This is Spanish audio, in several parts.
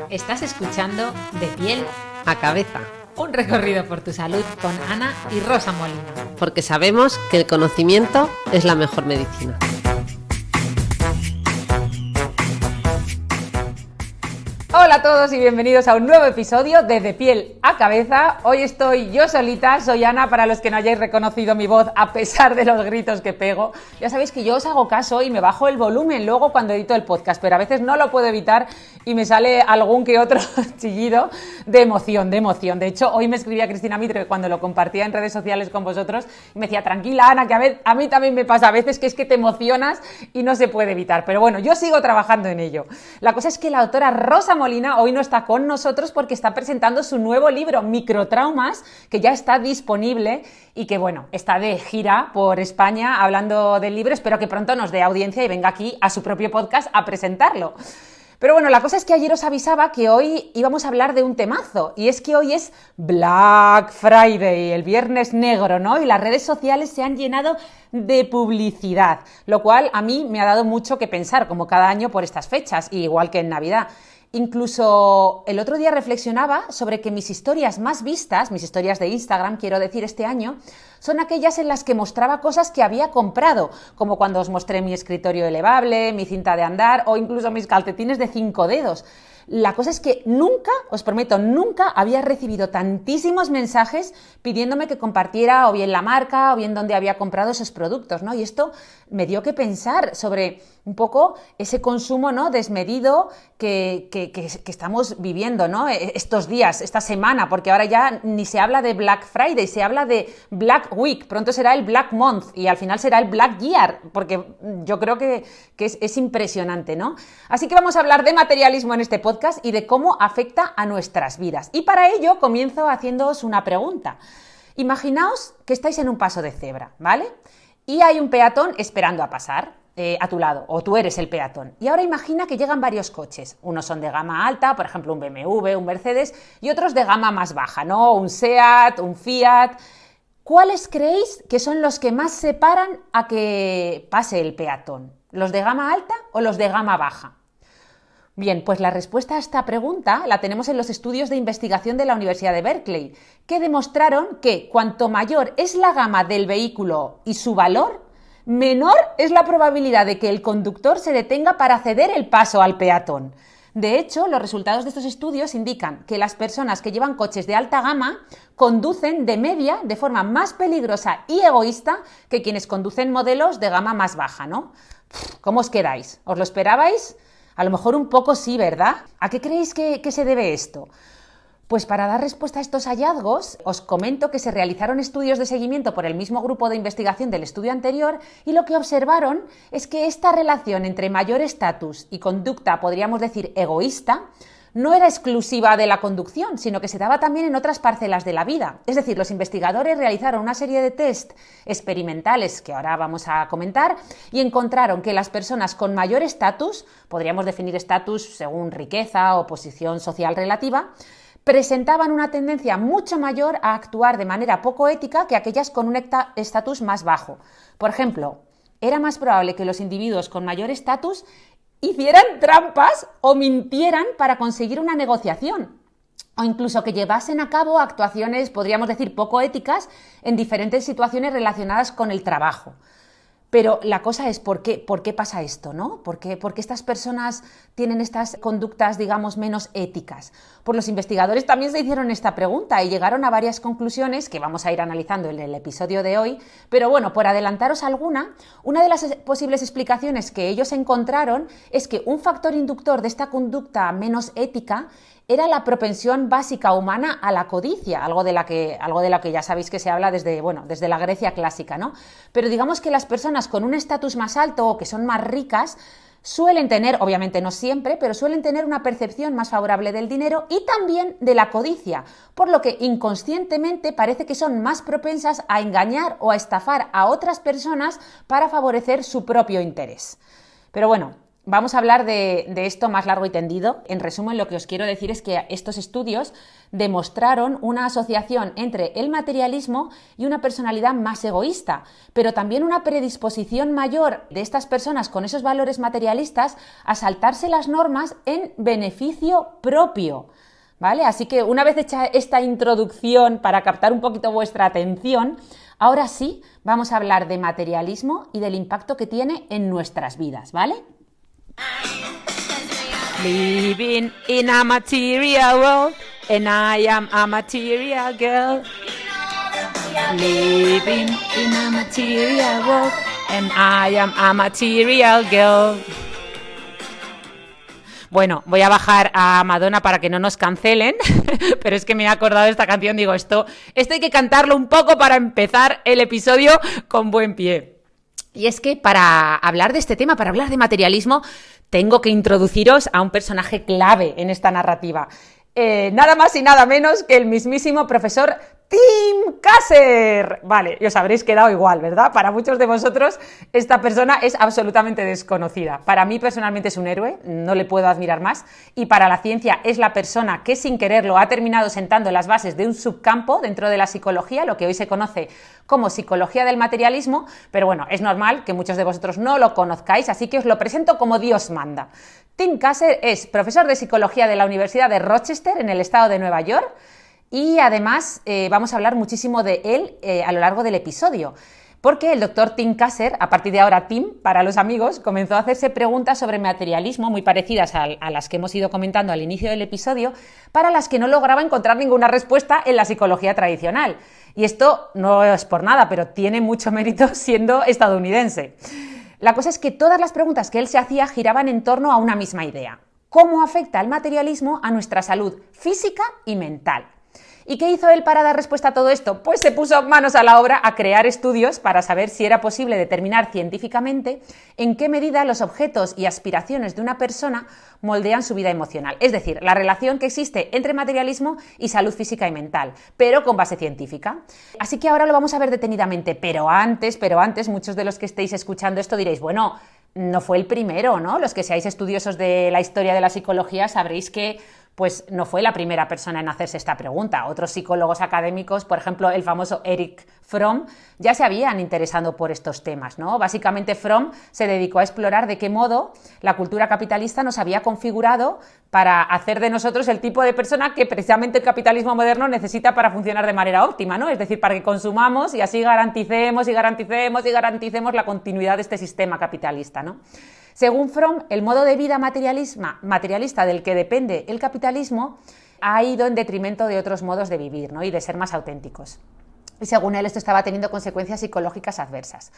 Estás escuchando De Piel a Cabeza, un recorrido por tu salud con Ana y Rosa Molina. Porque sabemos que el conocimiento es la mejor medicina. Hola a todos y bienvenidos a un nuevo episodio de Piel a Cabeza. Hoy estoy yo solita, soy Ana, para los que no hayáis reconocido mi voz a pesar de los gritos que pego. Ya sabéis que yo os hago caso y me bajo el volumen luego cuando edito el podcast, pero a veces no lo puedo evitar y me sale algún que otro chillido de emoción. De hecho, hoy me escribía Cristina Mitre cuando lo compartía en redes sociales con vosotros y me decía, tranquila Ana, que a mí también me pasa a veces que es que te emocionas y no se puede evitar. Pero bueno, yo sigo trabajando en ello. La cosa es que la autora Rosa Molina hoy no está con nosotros porque está presentando su nuevo libro, Microtraumas, que ya está disponible y que, bueno, está de gira por España hablando del libro. Espero que pronto nos dé audiencia y venga aquí a su propio podcast a presentarlo. Pero bueno, la cosa es que ayer os avisaba que hoy íbamos a hablar de un temazo, y es que hoy es Black Friday, el viernes negro, ¿no? Y las redes sociales se han llenado de publicidad, lo cual a mí me ha dado mucho que pensar, como cada año por estas fechas, igual que en Navidad. Incluso el otro día reflexionaba sobre que mis historias más vistas, mis historias de Instagram, quiero decir, este año, son aquellas en las que mostraba cosas que había comprado, como cuando os mostré mi escritorio elevable, mi cinta de andar o incluso mis calcetines de 5 dedos. La cosa es que nunca, os prometo, nunca había recibido tantísimos mensajes pidiéndome que compartiera o bien la marca o bien dónde había comprado esos productos, ¿no? Y esto me dio que pensar sobre un poco ese consumo, ¿no?, desmedido que estamos viviendo, ¿no?, estos días, esta semana, porque ahora ya ni se habla de Black Friday, se habla de Black Week, pronto será el Black Month y al final será el Black Year, porque yo creo que es impresionante, ¿no? Así que vamos a hablar de materialismo en este podcast y de cómo afecta a nuestras vidas. Y para ello comienzo haciéndoos una pregunta. Imaginaos que estáis en un paso de cebra, ¿vale? Y hay un peatón esperando a pasar a tu lado, o tú eres el peatón. Y ahora imagina que llegan varios coches. Unos son de gama alta, por ejemplo un BMW, un Mercedes, y otros de gama más baja, ¿no? Un SEAT, un Fiat. ¿Cuáles creéis que son los que más se paran a que pase el peatón? ¿Los de gama alta o los de gama baja? Bien, pues la respuesta a esta pregunta la tenemos en los estudios de investigación de la Universidad de Berkeley, que demostraron que cuanto mayor es la gama del vehículo y su valor, menor es la probabilidad de que el conductor se detenga para ceder el paso al peatón. De hecho, los resultados de estos estudios indican que las personas que llevan coches de alta gama conducen de media de forma más peligrosa y egoísta que quienes conducen modelos de gama más baja, ¿no? ¿Cómo os quedáis? ¿Os lo esperabais? A lo mejor un poco sí, ¿verdad? ¿A qué creéis que se debe esto? Pues para dar respuesta a estos hallazgos, os comento que se realizaron estudios de seguimiento por el mismo grupo de investigación del estudio anterior y lo que observaron es que esta relación entre mayor estatus y conducta, podríamos decir, egoísta, no era exclusiva de la conducción, sino que se daba también en otras parcelas de la vida. Es decir, los investigadores realizaron una serie de test experimentales que ahora vamos a comentar y encontraron que las personas con mayor estatus, podríamos definir estatus según riqueza o posición social relativa, presentaban una tendencia mucho mayor a actuar de manera poco ética que aquellas con un estatus más bajo. Por ejemplo, era más probable que los individuos con mayor estatus hicieran trampas o mintieran para conseguir una negociación, o incluso que llevasen a cabo actuaciones, podríamos decir, poco éticas en diferentes situaciones relacionadas con el trabajo. Pero la cosa es, ¿por qué pasa esto, no? ¿Por qué estas personas tienen estas conductas, digamos, menos éticas? Pues los investigadores también se hicieron esta pregunta y llegaron a varias conclusiones que vamos a ir analizando en el episodio de hoy. Pero bueno, por adelantaros una de las posibles explicaciones que ellos encontraron es que un factor inductor de esta conducta menos ética era la propensión básica humana a la codicia, algo de la que ya sabéis que se habla desde la Grecia clásica, ¿no? Pero digamos que las personas con un estatus más alto o que son más ricas suelen tener, obviamente no siempre, pero suelen tener una percepción más favorable del dinero y también de la codicia, por lo que inconscientemente parece que son más propensas a engañar o a estafar a otras personas para favorecer su propio interés. Pero bueno, vamos a hablar de esto más largo y tendido. En resumen, lo que os quiero decir es que estos estudios demostraron una asociación entre el materialismo y una personalidad más egoísta, pero también una predisposición mayor de estas personas con esos valores materialistas a saltarse las normas en beneficio propio. ¿Vale? Así que una vez hecha esta introducción para captar un poquito vuestra atención, ahora sí vamos a hablar de materialismo y del impacto que tiene en nuestras vidas, ¿vale? Living in a material world and I am a material girl. Living in a material world and I am a material girl. Bueno, voy a bajar a Madonna para que no nos cancelen, pero es que me he acordado de esta canción, digo, esto hay que cantarlo un poco para empezar el episodio con buen pie. Y es que para hablar de este tema, para hablar de materialismo, tengo que introduciros a un personaje clave en esta narrativa. Nada más y nada menos que el mismísimo profesor Tim Kasser. Vale, y os habréis quedado igual, ¿verdad? Para muchos de vosotros esta persona es absolutamente desconocida. Para mí personalmente es un héroe, no le puedo admirar más, y para la ciencia es la persona que sin quererlo ha terminado sentando las bases de un subcampo dentro de la psicología, lo que hoy se conoce como psicología del materialismo, pero bueno, es normal que muchos de vosotros no lo conozcáis, así que os lo presento como Dios manda. Tim Kasser es profesor de psicología de la Universidad de Rochester en el estado de Nueva York. Y además vamos a hablar muchísimo de él a lo largo del episodio, porque el doctor Tim Kasser, a partir de ahora Tim para los amigos, comenzó a hacerse preguntas sobre materialismo muy parecidas a las que hemos ido comentando al inicio del episodio, para las que no lograba encontrar ninguna respuesta en la psicología tradicional. Y esto no es por nada, pero tiene mucho mérito siendo estadounidense. La cosa es que todas las preguntas que él se hacía giraban en torno a una misma idea: ¿cómo afecta el materialismo a nuestra salud física y mental? ¿Y qué hizo él para dar respuesta a todo esto? Pues se puso manos a la obra a crear estudios para saber si era posible determinar científicamente en qué medida los objetos y aspiraciones de una persona moldean su vida emocional. Es decir, la relación que existe entre materialismo y salud física y mental, pero con base científica. Así que ahora lo vamos a ver detenidamente, pero antes, muchos de los que estéis escuchando esto diréis, bueno, no fue el primero, ¿no? Los que seáis estudiosos de la historia de la psicología sabréis que pues no fue la primera persona en hacerse esta pregunta. Otros psicólogos académicos, por ejemplo, el famoso Erich Fromm, ya se habían interesado por estos temas, ¿no? Básicamente Fromm se dedicó a explorar de qué modo la cultura capitalista nos había configurado para hacer de nosotros el tipo de persona que precisamente el capitalismo moderno necesita para funcionar de manera óptima, ¿no? Es decir, para que consumamos y así garanticemos la continuidad de este sistema capitalista, ¿no? Según Fromm, el modo de vida materialista del que depende el capitalismo ha ido en detrimento de otros modos de vivir, ¿no? Y de ser más auténticos. Y según él, esto estaba teniendo consecuencias psicológicas adversas.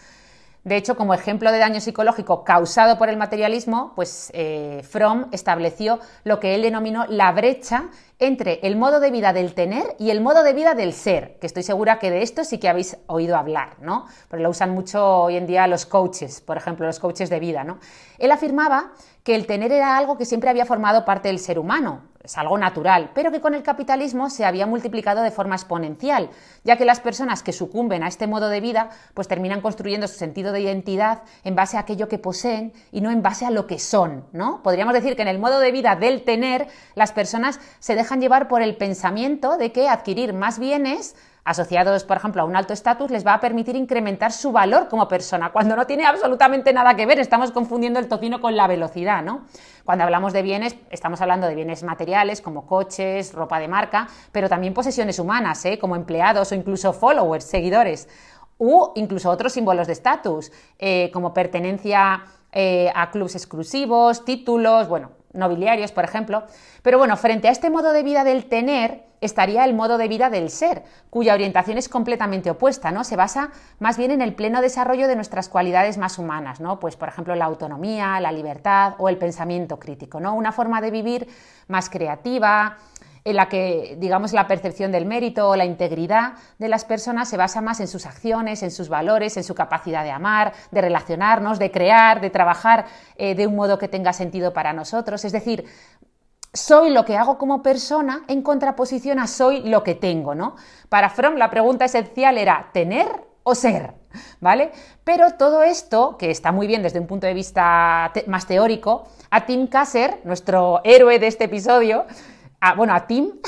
De hecho, como ejemplo de daño psicológico causado por el materialismo, pues Fromm estableció lo que él denominó la brecha entre el modo de vida del tener y el modo de vida del ser, que estoy segura que de esto sí que habéis oído hablar, ¿no? Porque lo usan mucho hoy en día los coaches, por ejemplo, los coaches de vida, ¿no? Él afirmaba que el tener era algo que siempre había formado parte del ser humano, es algo natural, pero que con el capitalismo se había multiplicado de forma exponencial, ya que las personas que sucumben a este modo de vida pues terminan construyendo su sentido de identidad en base a aquello que poseen y no en base a lo que son, ¿no? Podríamos decir que en el modo de vida del tener, las personas se dejan llevar por el pensamiento de que adquirir más bienes asociados, por ejemplo, a un alto estatus, les va a permitir incrementar su valor como persona, cuando no tiene absolutamente nada que ver. Estamos confundiendo el tocino con la velocidad, ¿no? Cuando hablamos de bienes, estamos hablando de bienes materiales, como coches, ropa de marca, pero también posesiones humanas, como empleados o incluso followers, seguidores, u incluso otros símbolos de estatus, como pertenencia a clubes exclusivos, títulos, bueno, nobiliarios, por ejemplo. Pero bueno, frente a este modo de vida del tener estaría el modo de vida del ser, cuya orientación es completamente opuesta, ¿no? Se basa más bien en el pleno desarrollo de nuestras cualidades más humanas, ¿no? Pues, por ejemplo, la autonomía, la libertad o el pensamiento crítico, ¿no? Una forma de vivir más creativa, en la que, digamos, la percepción del mérito o la integridad de las personas se basa más en sus acciones, en sus valores, en su capacidad de amar, de relacionarnos, de crear, de trabajar de un modo que tenga sentido para nosotros. Es decir, soy lo que hago como persona en contraposición a soy lo que tengo, ¿no? Para Fromm la pregunta esencial era ¿tener o ser, ¿vale? Pero todo esto, que está muy bien desde un punto de vista más teórico, a Tim Kasser, nuestro héroe de este episodio, a Tim,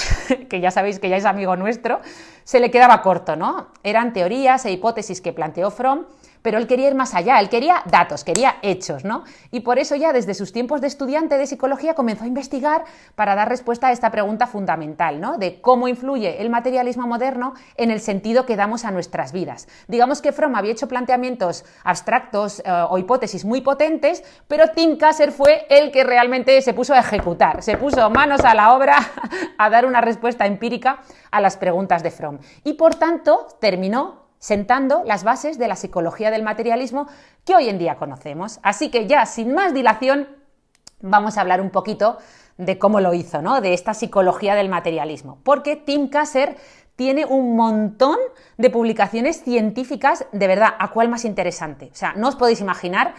que ya sabéis que ya es amigo nuestro, se le quedaba corto, ¿no? Eran teorías e hipótesis que planteó Fromm, pero él quería ir más allá, él quería datos, quería hechos, ¿no? Y por eso ya desde sus tiempos de estudiante de psicología comenzó a investigar para dar respuesta a esta pregunta fundamental, ¿no? De cómo influye el materialismo moderno en el sentido que damos a nuestras vidas. Digamos que Fromm había hecho planteamientos abstractos o hipótesis muy potentes, pero Tim Kasser fue el que realmente se puso a ejecutar, se puso manos a la obra a dar una respuesta empírica a las preguntas de Fromm. Y por tanto terminó sentando las bases de la psicología del materialismo que hoy en día conocemos. Así que ya, sin más dilación, vamos a hablar un poquito de cómo lo hizo, ¿no? De esta psicología del materialismo. Porque Tim Kasser tiene un montón de publicaciones científicas, de verdad, ¿a cuál más interesante? O sea, no os podéis imaginar.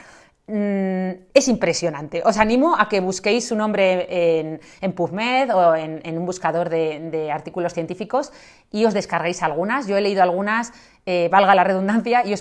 Es impresionante. Os animo a que busquéis su nombre en PubMed o en un buscador de artículos científicos y os descarguéis algunas. Yo he leído algunas, valga la redundancia, y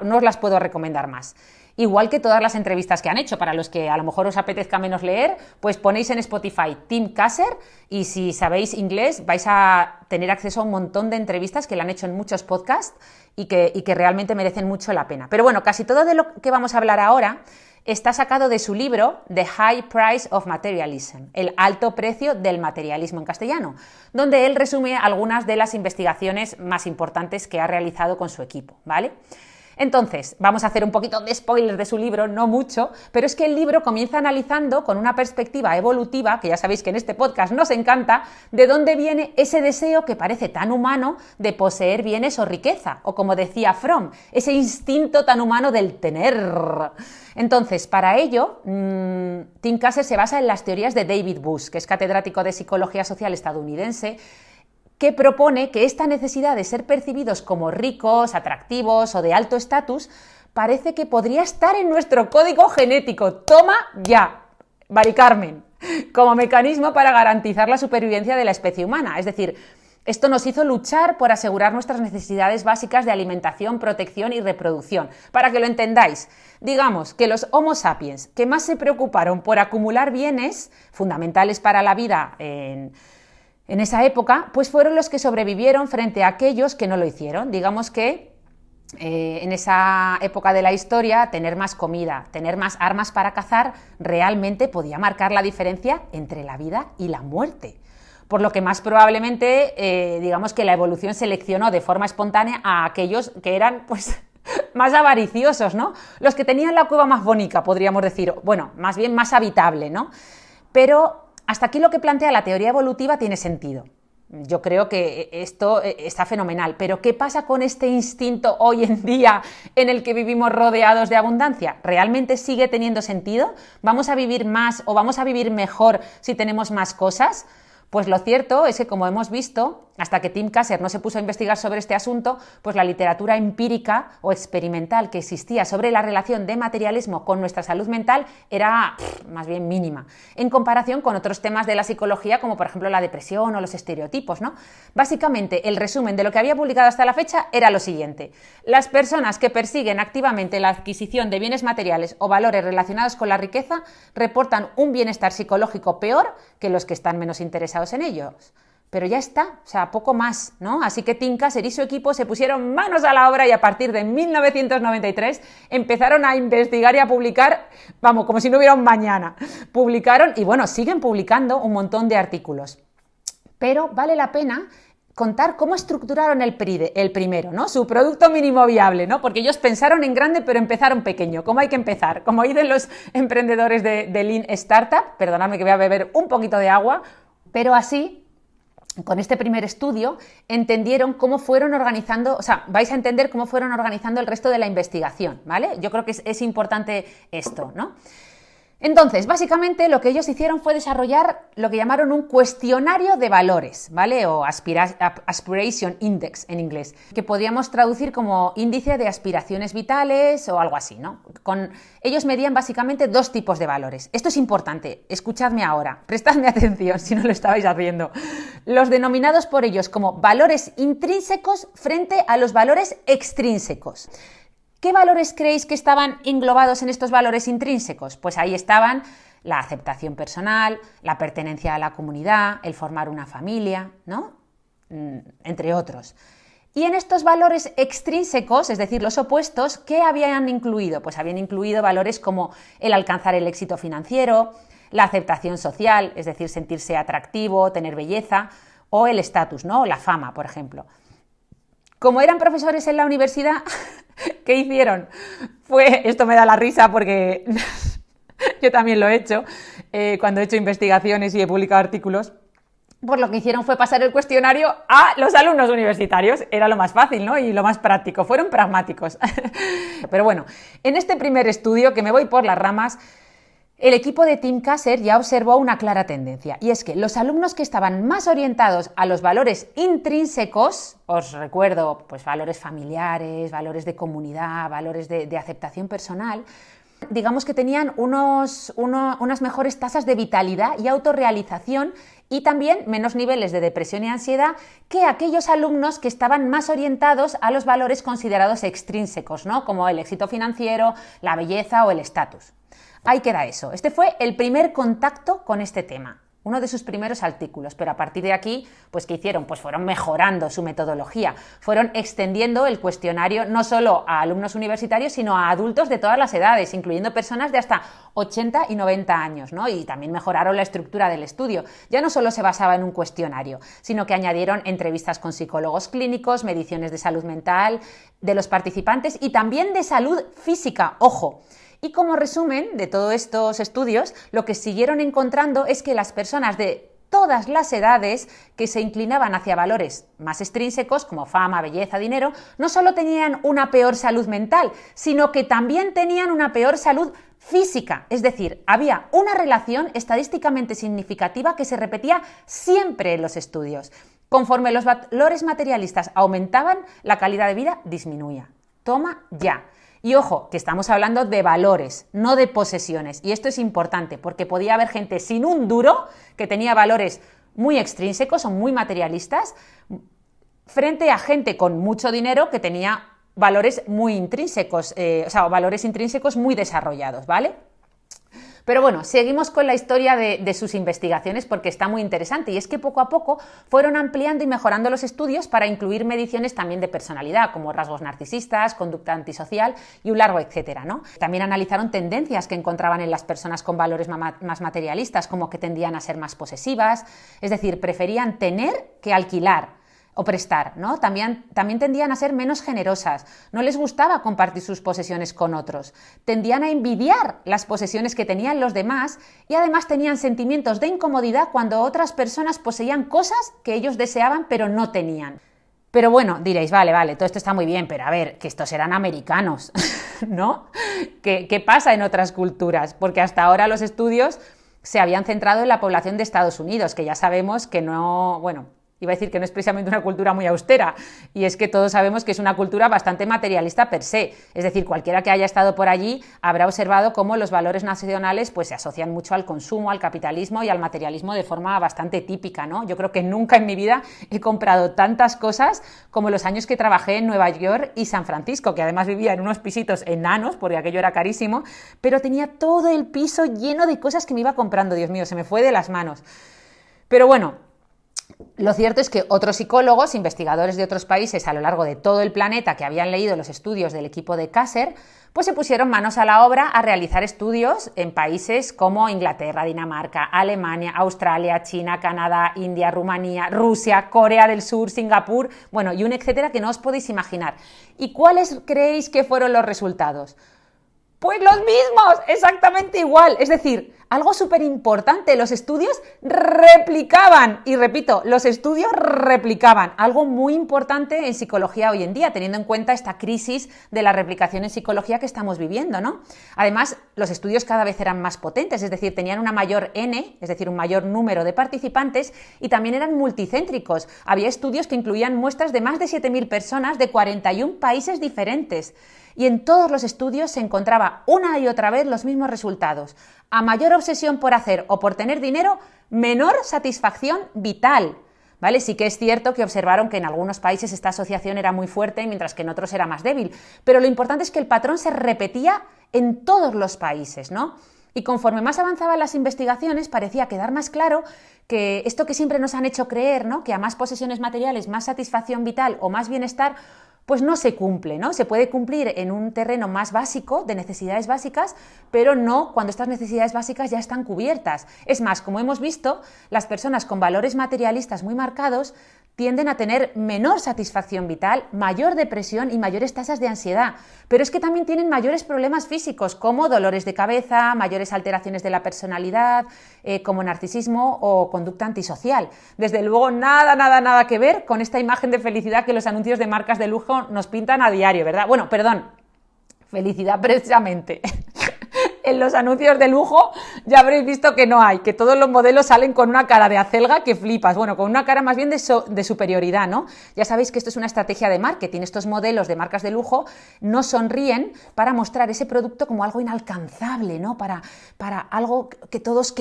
no os las puedo recomendar más. Igual que todas las entrevistas que han hecho, para los que a lo mejor os apetezca menos leer, pues ponéis en Spotify Tim Kasser y si sabéis inglés vais a tener acceso a un montón de entrevistas que le han hecho en muchos podcasts y que realmente merecen mucho la pena. Pero bueno, casi todo de lo que vamos a hablar ahora está sacado de su libro The High Price of Materialism, el alto precio del materialismo en castellano, donde él resume algunas de las investigaciones más importantes que ha realizado con su equipo, ¿vale? Entonces, vamos a hacer un poquito de spoiler de su libro, no mucho, pero es que el libro comienza analizando con una perspectiva evolutiva, que ya sabéis que en este podcast nos encanta, de dónde viene ese deseo que parece tan humano de poseer bienes o riqueza, o como decía Fromm, ese instinto tan humano del tener. Entonces, para ello, Tim Kasser se basa en las teorías de David Buss, que es catedrático de Psicología Social estadounidense, que propone que esta necesidad de ser percibidos como ricos, atractivos o de alto estatus parece que podría estar en nuestro código genético. ¡Toma ya! Mari Carmen, como mecanismo para garantizar la supervivencia de la especie humana. Es decir, esto nos hizo luchar por asegurar nuestras necesidades básicas de alimentación, protección y reproducción. Para que lo entendáis, digamos que los Homo sapiens que más se preocuparon por acumular bienes fundamentales para la vida en esa época, pues fueron los que sobrevivieron frente a aquellos que no lo hicieron. Digamos que en esa época de la historia, tener más comida, tener más armas para cazar, realmente podía marcar la diferencia entre la vida y la muerte. Por lo que más probablemente, digamos que la evolución seleccionó de forma espontánea a aquellos que eran, pues, más avariciosos, ¿no? Los que tenían la cueva más bonita, podríamos decir, bueno, más bien más habitable, ¿no? Pero hasta aquí lo que plantea la teoría evolutiva tiene sentido. Yo creo que esto está fenomenal, pero ¿qué pasa con este instinto hoy en día en el que vivimos rodeados de abundancia? ¿Realmente sigue teniendo sentido? ¿Vamos a vivir más o vamos a vivir mejor si tenemos más cosas? Pues lo cierto es que, como hemos visto, hasta que Tim Kasser no se puso a investigar sobre este asunto, pues la literatura empírica o experimental que existía sobre la relación de materialismo con nuestra salud mental era más bien mínima, en comparación con otros temas de la psicología, como por ejemplo la depresión o los estereotipos, ¿no? Básicamente, el resumen de lo que había publicado hasta la fecha era lo siguiente: las personas que persiguen activamente la adquisición de bienes materiales o valores relacionados con la riqueza reportan un bienestar psicológico peor que los que están menos interesados en ellos. Pero ya está, o sea, poco más, ¿no? Así que Tim Kasser y su equipo se pusieron manos a la obra y a partir de 1993 empezaron a investigar y a publicar, vamos, como si no hubiera un mañana. Publicaron y, bueno, siguen publicando un montón de artículos. Pero vale la pena contar cómo estructuraron el primero, ¿no? Su producto mínimo viable, ¿no? Porque ellos pensaron en grande, pero empezaron pequeño. ¿Cómo hay que empezar? Como dicen los emprendedores de Lean Startup, perdonadme que voy a beber un poquito de agua, pero así, con este primer estudio, entendieron cómo fueron organizando, o sea, vais a entender cómo fueron organizando el resto de la investigación, ¿vale? Yo creo que es importante esto, ¿no? Entonces, básicamente lo que ellos hicieron fue desarrollar lo que llamaron un cuestionario de valores, ¿vale? O Aspiration Index en inglés, que podríamos traducir como índice de aspiraciones vitales o algo así, ¿no? Ellos medían básicamente 2 tipos de valores. Esto es importante, escuchadme ahora, prestadme atención si no lo estabais haciendo. Los denominados por ellos como valores intrínsecos frente a los valores extrínsecos. ¿Qué valores creéis que estaban englobados en estos valores intrínsecos? Pues ahí estaban la aceptación personal, la pertenencia a la comunidad, el formar una familia, ¿no? Entre otros. Y en estos valores extrínsecos, es decir, los opuestos, ¿qué habían incluido? Pues habían incluido valores como el alcanzar el éxito financiero, la aceptación social, es decir, sentirse atractivo, tener belleza, o el estatus, ¿no? O la fama, por ejemplo. Como eran profesores en la universidad, ¿qué hicieron? Esto me da la risa porque yo también lo he hecho, cuando he hecho investigaciones y he publicado artículos, pues lo que hicieron fue pasar el cuestionario a los alumnos universitarios. Era lo más fácil, ¿no? Y lo más práctico. Fueron pragmáticos. Pero bueno, en este primer estudio, que me voy por las ramas, el equipo de Tim Kasser ya observó una clara tendencia, y es que los alumnos que estaban más orientados a los valores intrínsecos, os recuerdo, pues valores familiares, valores de comunidad, valores de aceptación personal, digamos que tenían unas mejores tasas de vitalidad y autorrealización y también menos niveles de depresión y ansiedad que aquellos alumnos que estaban más orientados a los valores considerados extrínsecos, ¿no? Como el éxito financiero, la belleza o el estatus. Ahí queda eso. Este fue el primer contacto con este tema, uno de sus primeros artículos, pero a partir de aquí, pues ¿qué hicieron? Pues fueron mejorando su metodología, fueron extendiendo el cuestionario no solo a alumnos universitarios, sino a adultos de todas las edades, incluyendo personas de hasta 80 y 90 años, ¿no? Y también mejoraron la estructura del estudio. Ya no solo se basaba en un cuestionario, sino que añadieron entrevistas con psicólogos clínicos, mediciones de salud mental de los participantes y también de salud física, ojo. Y como resumen de todos estos estudios, lo que siguieron encontrando es que las personas de todas las edades que se inclinaban hacia valores más extrínsecos, como fama, belleza, dinero, no solo tenían una peor salud mental, sino que también tenían una peor salud física. Es decir, había una relación estadísticamente significativa que se repetía siempre en los estudios. Conforme los valores materialistas aumentaban, la calidad de vida disminuía. Toma ya. Y ojo, que estamos hablando de valores, no de posesiones. Y esto es importante porque podía haber gente sin un duro que tenía valores muy extrínsecos o muy materialistas frente a gente con mucho dinero que tenía valores muy intrínsecos, valores intrínsecos muy desarrollados, ¿vale? Pero bueno, seguimos con la historia de sus investigaciones porque está muy interesante, y es que poco a poco fueron ampliando y mejorando los estudios para incluir mediciones también de personalidad, como rasgos narcisistas, conducta antisocial y un largo etcétera, ¿no? También analizaron tendencias que encontraban en las personas con valores más materialistas, como que tendían a ser más posesivas, es decir, preferían tener que alquilar o prestar, ¿no? También tendían a ser menos generosas, no les gustaba compartir sus posesiones con otros, tendían a envidiar las posesiones que tenían los demás y además tenían sentimientos de incomodidad cuando otras personas poseían cosas que ellos deseaban pero no tenían. Pero bueno, diréis, vale, todo esto está muy bien, pero a ver, que estos eran americanos, ¿no? ¿Qué pasa en otras culturas? Porque hasta ahora los estudios se habían centrado en la población de Estados Unidos, que ya sabemos que no, bueno, iba a decir que no es precisamente una cultura muy austera, y es que todos sabemos que es una cultura bastante materialista per se. Es decir, cualquiera que haya estado por allí habrá observado cómo los valores nacionales pues, se asocian mucho al consumo, al capitalismo y al materialismo de forma bastante típica, ¿no? Yo creo que nunca en mi vida he comprado tantas cosas como los años que trabajé en Nueva York y San Francisco, que además vivía en unos pisitos enanos, porque aquello era carísimo, pero tenía todo el piso lleno de cosas que me iba comprando. Dios mío, se me fue de las manos. Pero bueno, lo cierto es que otros psicólogos, investigadores de otros países a lo largo de todo el planeta que habían leído los estudios del equipo de Kasser, pues se pusieron manos a la obra a realizar estudios en países como Inglaterra, Dinamarca, Alemania, Australia, China, Canadá, India, Rumanía, Rusia, Corea del Sur, Singapur, bueno, y un etcétera que no os podéis imaginar. ¿Y cuáles creéis que fueron los resultados? Pues los mismos, exactamente igual. Es decir, algo súper importante, los estudios replicaban, y repito, los estudios replicaban, algo muy importante en psicología hoy en día, teniendo en cuenta esta crisis de la replicación en psicología que estamos viviendo, ¿no? Además, los estudios cada vez eran más potentes, es decir, tenían una mayor N, es decir, un mayor número de participantes, y también eran multicéntricos. Había estudios que incluían muestras de más de 7.000 personas de 41 países diferentes. Y en todos los estudios se encontraba una y otra vez los mismos resultados. A mayor obsesión por hacer o por tener dinero, menor satisfacción vital. ¿Vale? Sí que es cierto que observaron que en algunos países esta asociación era muy fuerte, mientras que en otros era más débil. Pero lo importante es que el patrón se repetía en todos los países, ¿no? Y conforme más avanzaban las investigaciones, parecía quedar más claro que esto que siempre nos han hecho creer, ¿no? Que a más posesiones materiales, más satisfacción vital o más bienestar, pues no se cumple, ¿no? Se puede cumplir en un terreno más básico, de necesidades básicas, pero no cuando estas necesidades básicas ya están cubiertas. Es más, como hemos visto, las personas con valores materialistas muy marcados tienden a tener menor satisfacción vital, mayor depresión y mayores tasas de ansiedad. Pero es que también tienen mayores problemas físicos, como dolores de cabeza, mayores alteraciones de la personalidad, como narcisismo o conducta antisocial. Desde luego, nada que ver con esta imagen de felicidad que los anuncios de marcas de lujo nos pintan a diario, ¿verdad? Bueno, perdón, felicidad precisamente. En los anuncios de lujo ya habréis visto que no hay, que todos los modelos salen con una cara de acelga que flipas, bueno, con una cara más bien de superioridad, ¿no? Ya sabéis que esto es una estrategia de marketing, estos modelos de marcas de lujo no sonríen para mostrar ese producto como algo inalcanzable, ¿no? Para algo que todos,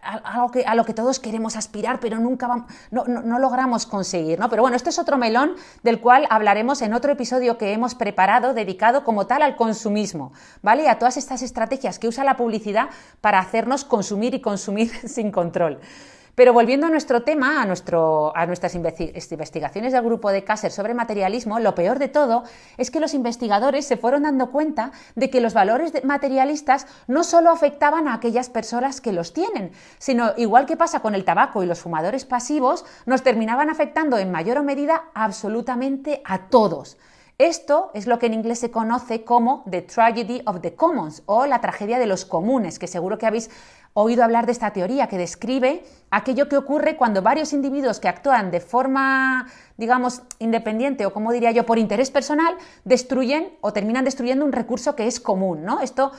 a lo que todos queremos aspirar, pero nunca no logramos conseguir, ¿no? Pero bueno, este es otro melón del cual hablaremos en otro episodio que hemos preparado, dedicado como tal al consumismo, ¿vale? Y a todas estas estrategias que usa la publicidad para hacernos consumir y consumir sin control. Pero volviendo a nuestro tema, a nuestras investigaciones del grupo de Kasser sobre materialismo, lo peor de todo es que los investigadores se fueron dando cuenta de que los valores materialistas no solo afectaban a aquellas personas que los tienen, sino, igual que pasa con el tabaco y los fumadores pasivos, nos terminaban afectando en mayor o medida absolutamente a todos. Esto es lo que en inglés se conoce como The Tragedy of the Commons, o la tragedia de los comunes, que seguro que habéis oído hablar de esta teoría, que describe aquello que ocurre cuando varios individuos que actúan de forma, digamos, independiente o, como diría yo, por interés personal, destruyen o terminan destruyendo un recurso que es común, ¿no? Esto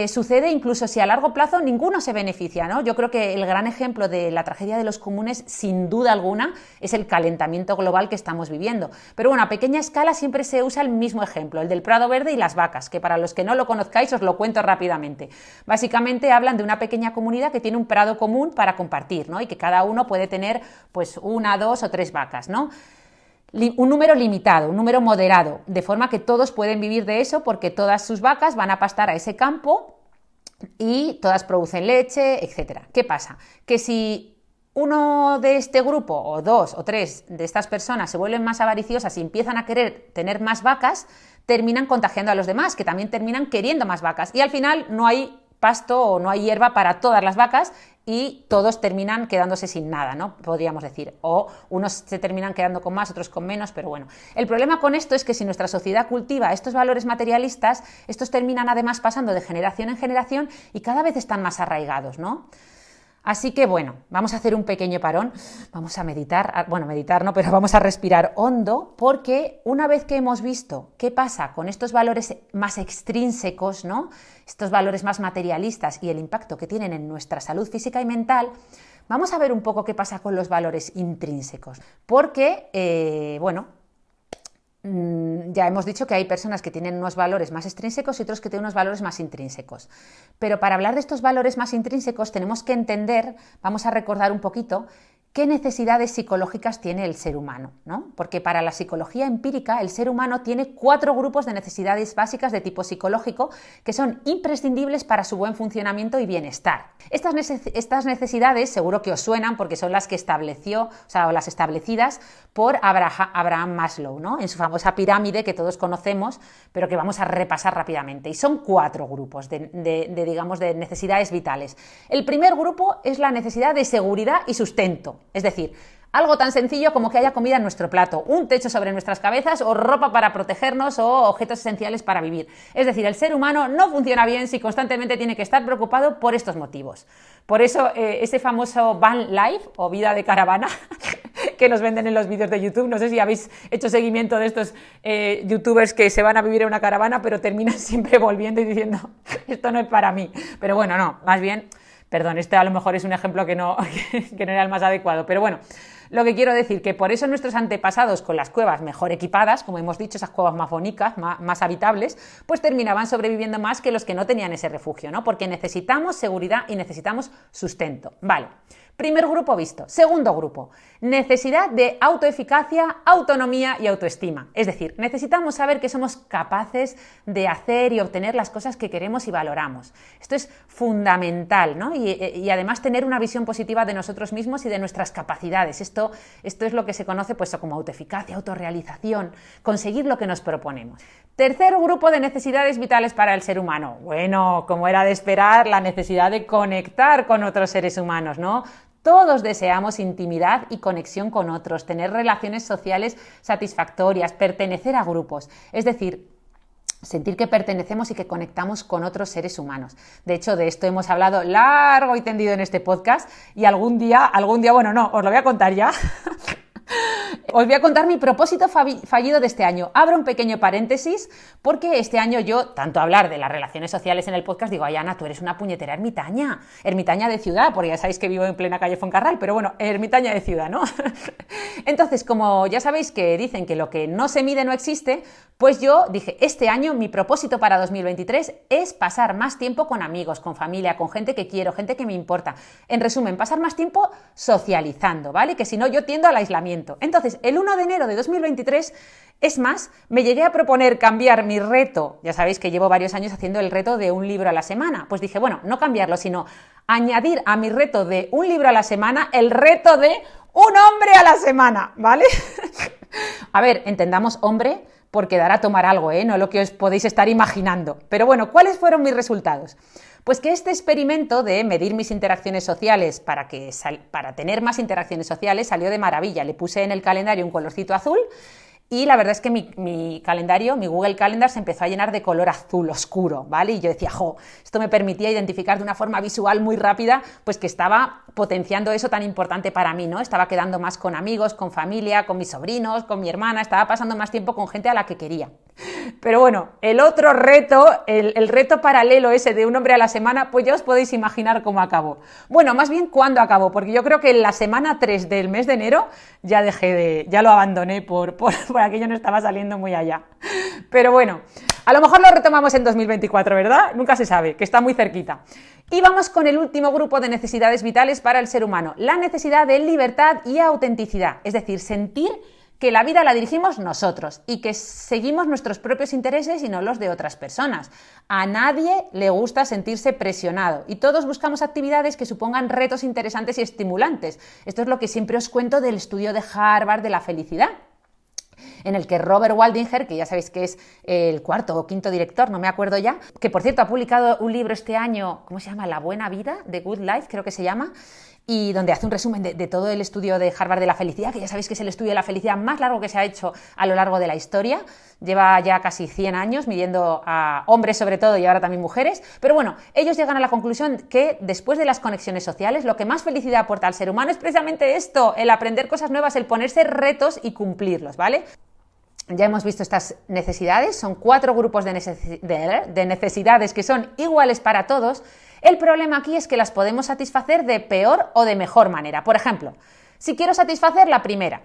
sucede incluso si a largo plazo ninguno se beneficia, ¿no? Yo creo que el gran ejemplo de la tragedia de los comunes, sin duda alguna, es el calentamiento global que estamos viviendo. Pero bueno, a pequeña escala siempre se usa el mismo ejemplo, el del Prado Verde y las vacas, que para los que no lo conozcáis os lo cuento rápidamente. Básicamente hablan de una pequeña comunidad que tiene un prado común para compartir, ¿no? Y que cada uno puede tener pues 1, 2 o 3 vacas, ¿no? Un número limitado, un número moderado, de forma que todos pueden vivir de eso porque todas sus vacas van a pastar a ese campo y todas producen leche, etc. ¿Qué pasa? Que si uno de este grupo, o 2 o 3 de estas personas se vuelven más avariciosas y empiezan a querer tener más vacas, terminan contagiando a los demás, que también terminan queriendo más vacas. Y al final no hay pasto o no hay hierba para todas las vacas y todos terminan quedándose sin nada, ¿no? Podríamos decir. O unos se terminan quedando con más, otros con menos, pero bueno. El problema con esto es que si nuestra sociedad cultiva estos valores materialistas, estos terminan además pasando de generación en generación y cada vez están más arraigados, ¿no? Así que bueno, vamos a hacer un pequeño parón, vamos a meditar, bueno, meditar no, pero vamos a respirar hondo, porque una vez que hemos visto qué pasa con estos valores más extrínsecos, ¿no? Estos valores más materialistas y el impacto que tienen en nuestra salud física y mental, vamos a ver un poco qué pasa con los valores intrínsecos, porque, bueno, ya hemos dicho que hay personas que tienen unos valores más extrínsecos y otros que tienen unos valores más intrínsecos. Pero para hablar de estos valores más intrínsecos tenemos que entender, vamos a recordar un poquito, qué necesidades psicológicas tiene el ser humano, ¿no? Porque para la psicología empírica el ser humano tiene 4 grupos de necesidades básicas de tipo psicológico que son imprescindibles para su buen funcionamiento y bienestar. Estas necesidades seguro que os suenan porque son las que estableció, o las establecidas por Abraham Maslow, ¿no? En su famosa pirámide que todos conocemos, pero que vamos a repasar rápidamente. Y son 4 grupos digamos, de necesidades vitales. El primer grupo es la necesidad de seguridad y sustento. Es decir, Algo tan sencillo como que haya comida en nuestro plato, un techo sobre nuestras cabezas o ropa para protegernos o objetos esenciales para vivir. Es decir, el ser humano no funciona bien si constantemente tiene que estar preocupado por estos motivos. Por eso ese famoso van life o vida de caravana que nos venden en los vídeos de YouTube, no sé si habéis hecho seguimiento de estos youtubers que se van a vivir en una caravana pero terminan siempre volviendo y diciendo esto no es para mí. Pero bueno, no, más bien, perdón, este a lo mejor es un ejemplo que no era el más adecuado, pero bueno. Lo que quiero decir, que por eso nuestros antepasados con las cuevas mejor equipadas, como hemos dicho, esas cuevas más bonitas, más habitables, pues terminaban sobreviviendo más que los que no tenían ese refugio, ¿no? Porque necesitamos seguridad y necesitamos sustento. Vale. Primer grupo visto. Segundo grupo, necesidad de autoeficacia, autonomía y autoestima. Es decir, necesitamos saber que somos capaces de hacer y obtener las cosas que queremos y valoramos. Esto es fundamental, ¿no? Y además tener una visión positiva de nosotros mismos y de nuestras capacidades. Esto es lo que se conoce pues, como autoeficacia, autorrealización, conseguir lo que nos proponemos. Tercer grupo de necesidades vitales para el ser humano. Bueno, como era de esperar, la necesidad de conectar con otros seres humanos, ¿no? Todos deseamos intimidad y conexión con otros, tener relaciones sociales satisfactorias, pertenecer a grupos, es decir, sentir que pertenecemos y que conectamos con otros seres humanos. De hecho, de esto hemos hablado largo y tendido en este podcast y algún día, bueno, no, os lo voy a contar ya. Os voy a contar mi propósito fallido de este año. Abro un pequeño paréntesis porque este año yo, tanto hablar de las relaciones sociales en el podcast, digo, ay Ana, tú eres una puñetera ermitaña de ciudad, porque ya sabéis que vivo en plena calle Fuencarral, pero bueno, ermitaña de ciudad, ¿no? Entonces, como ya sabéis que dicen que lo que no se mide no existe, pues yo dije, este año mi propósito para 2023 es pasar más tiempo con amigos, con familia, con gente que quiero, gente que me importa. En resumen, pasar más tiempo socializando, ¿vale? Que si no, yo tiendo al aislamiento. Entonces, el 1 de enero de 2023, es más, me llegué a proponer cambiar mi reto, ya sabéis que llevo varios años haciendo el reto de un libro a la semana, pues dije, bueno, no cambiarlo, sino añadir a mi reto de un libro a la semana el reto de un hombre a la semana, ¿vale? A ver, entendamos hombre porque dará a tomar algo, no lo que os podéis estar imaginando. Pero bueno, ¿cuáles fueron mis resultados? Pues que este experimento de medir mis interacciones sociales para tener más interacciones sociales salió de maravilla. Le puse en el calendario un colorcito azul y la verdad es que mi calendario, mi Google Calendar, se empezó a llenar de color azul oscuro, ¿vale? Y yo decía, esto me permitía identificar de una forma visual muy rápida, pues que estaba potenciando eso tan importante para mí, ¿no? Estaba quedando más con amigos, con familia, con mis sobrinos, con mi hermana, estaba pasando más tiempo con gente a la que quería. Pero bueno, el otro reto, el reto paralelo ese de un hombre a la semana, pues ya os podéis imaginar cómo acabó. Bueno, más bien cuándo acabó, porque yo creo que en la semana 3 del mes de enero ya lo abandoné por aquello no estaba saliendo muy allá. Pero bueno, a lo mejor lo retomamos en 2024, ¿verdad? Nunca se sabe, que está muy cerquita. Y vamos con el último grupo de necesidades vitales para el ser humano, la necesidad de libertad y autenticidad, es decir, sentir que la vida la dirigimos nosotros y que seguimos nuestros propios intereses y no los de otras personas. A nadie le gusta sentirse presionado y todos buscamos actividades que supongan retos interesantes y estimulantes. Esto es lo que siempre os cuento del estudio de Harvard de la felicidad, en el que Robert Waldinger, que ya sabéis que es el cuarto o quinto director, no me acuerdo ya, que por cierto ha publicado un libro este año, ¿cómo se llama? La buena vida, The Good Life, creo que se llama, y donde hace un resumen de todo el estudio de Harvard de la felicidad, que ya sabéis que es el estudio de la felicidad más largo que se ha hecho a lo largo de la historia. Lleva ya casi 100 años midiendo a hombres sobre todo y ahora también mujeres, pero bueno, ellos llegan a la conclusión que después de las conexiones sociales, lo que más felicidad aporta al ser humano es precisamente esto, el aprender cosas nuevas, el ponerse retos y cumplirlos, ¿vale? Ya hemos visto estas necesidades, son 4 grupos de necesidades que son iguales para todos. El problema aquí es que las podemos satisfacer de peor o de mejor manera. Por ejemplo, si quiero satisfacer la primera,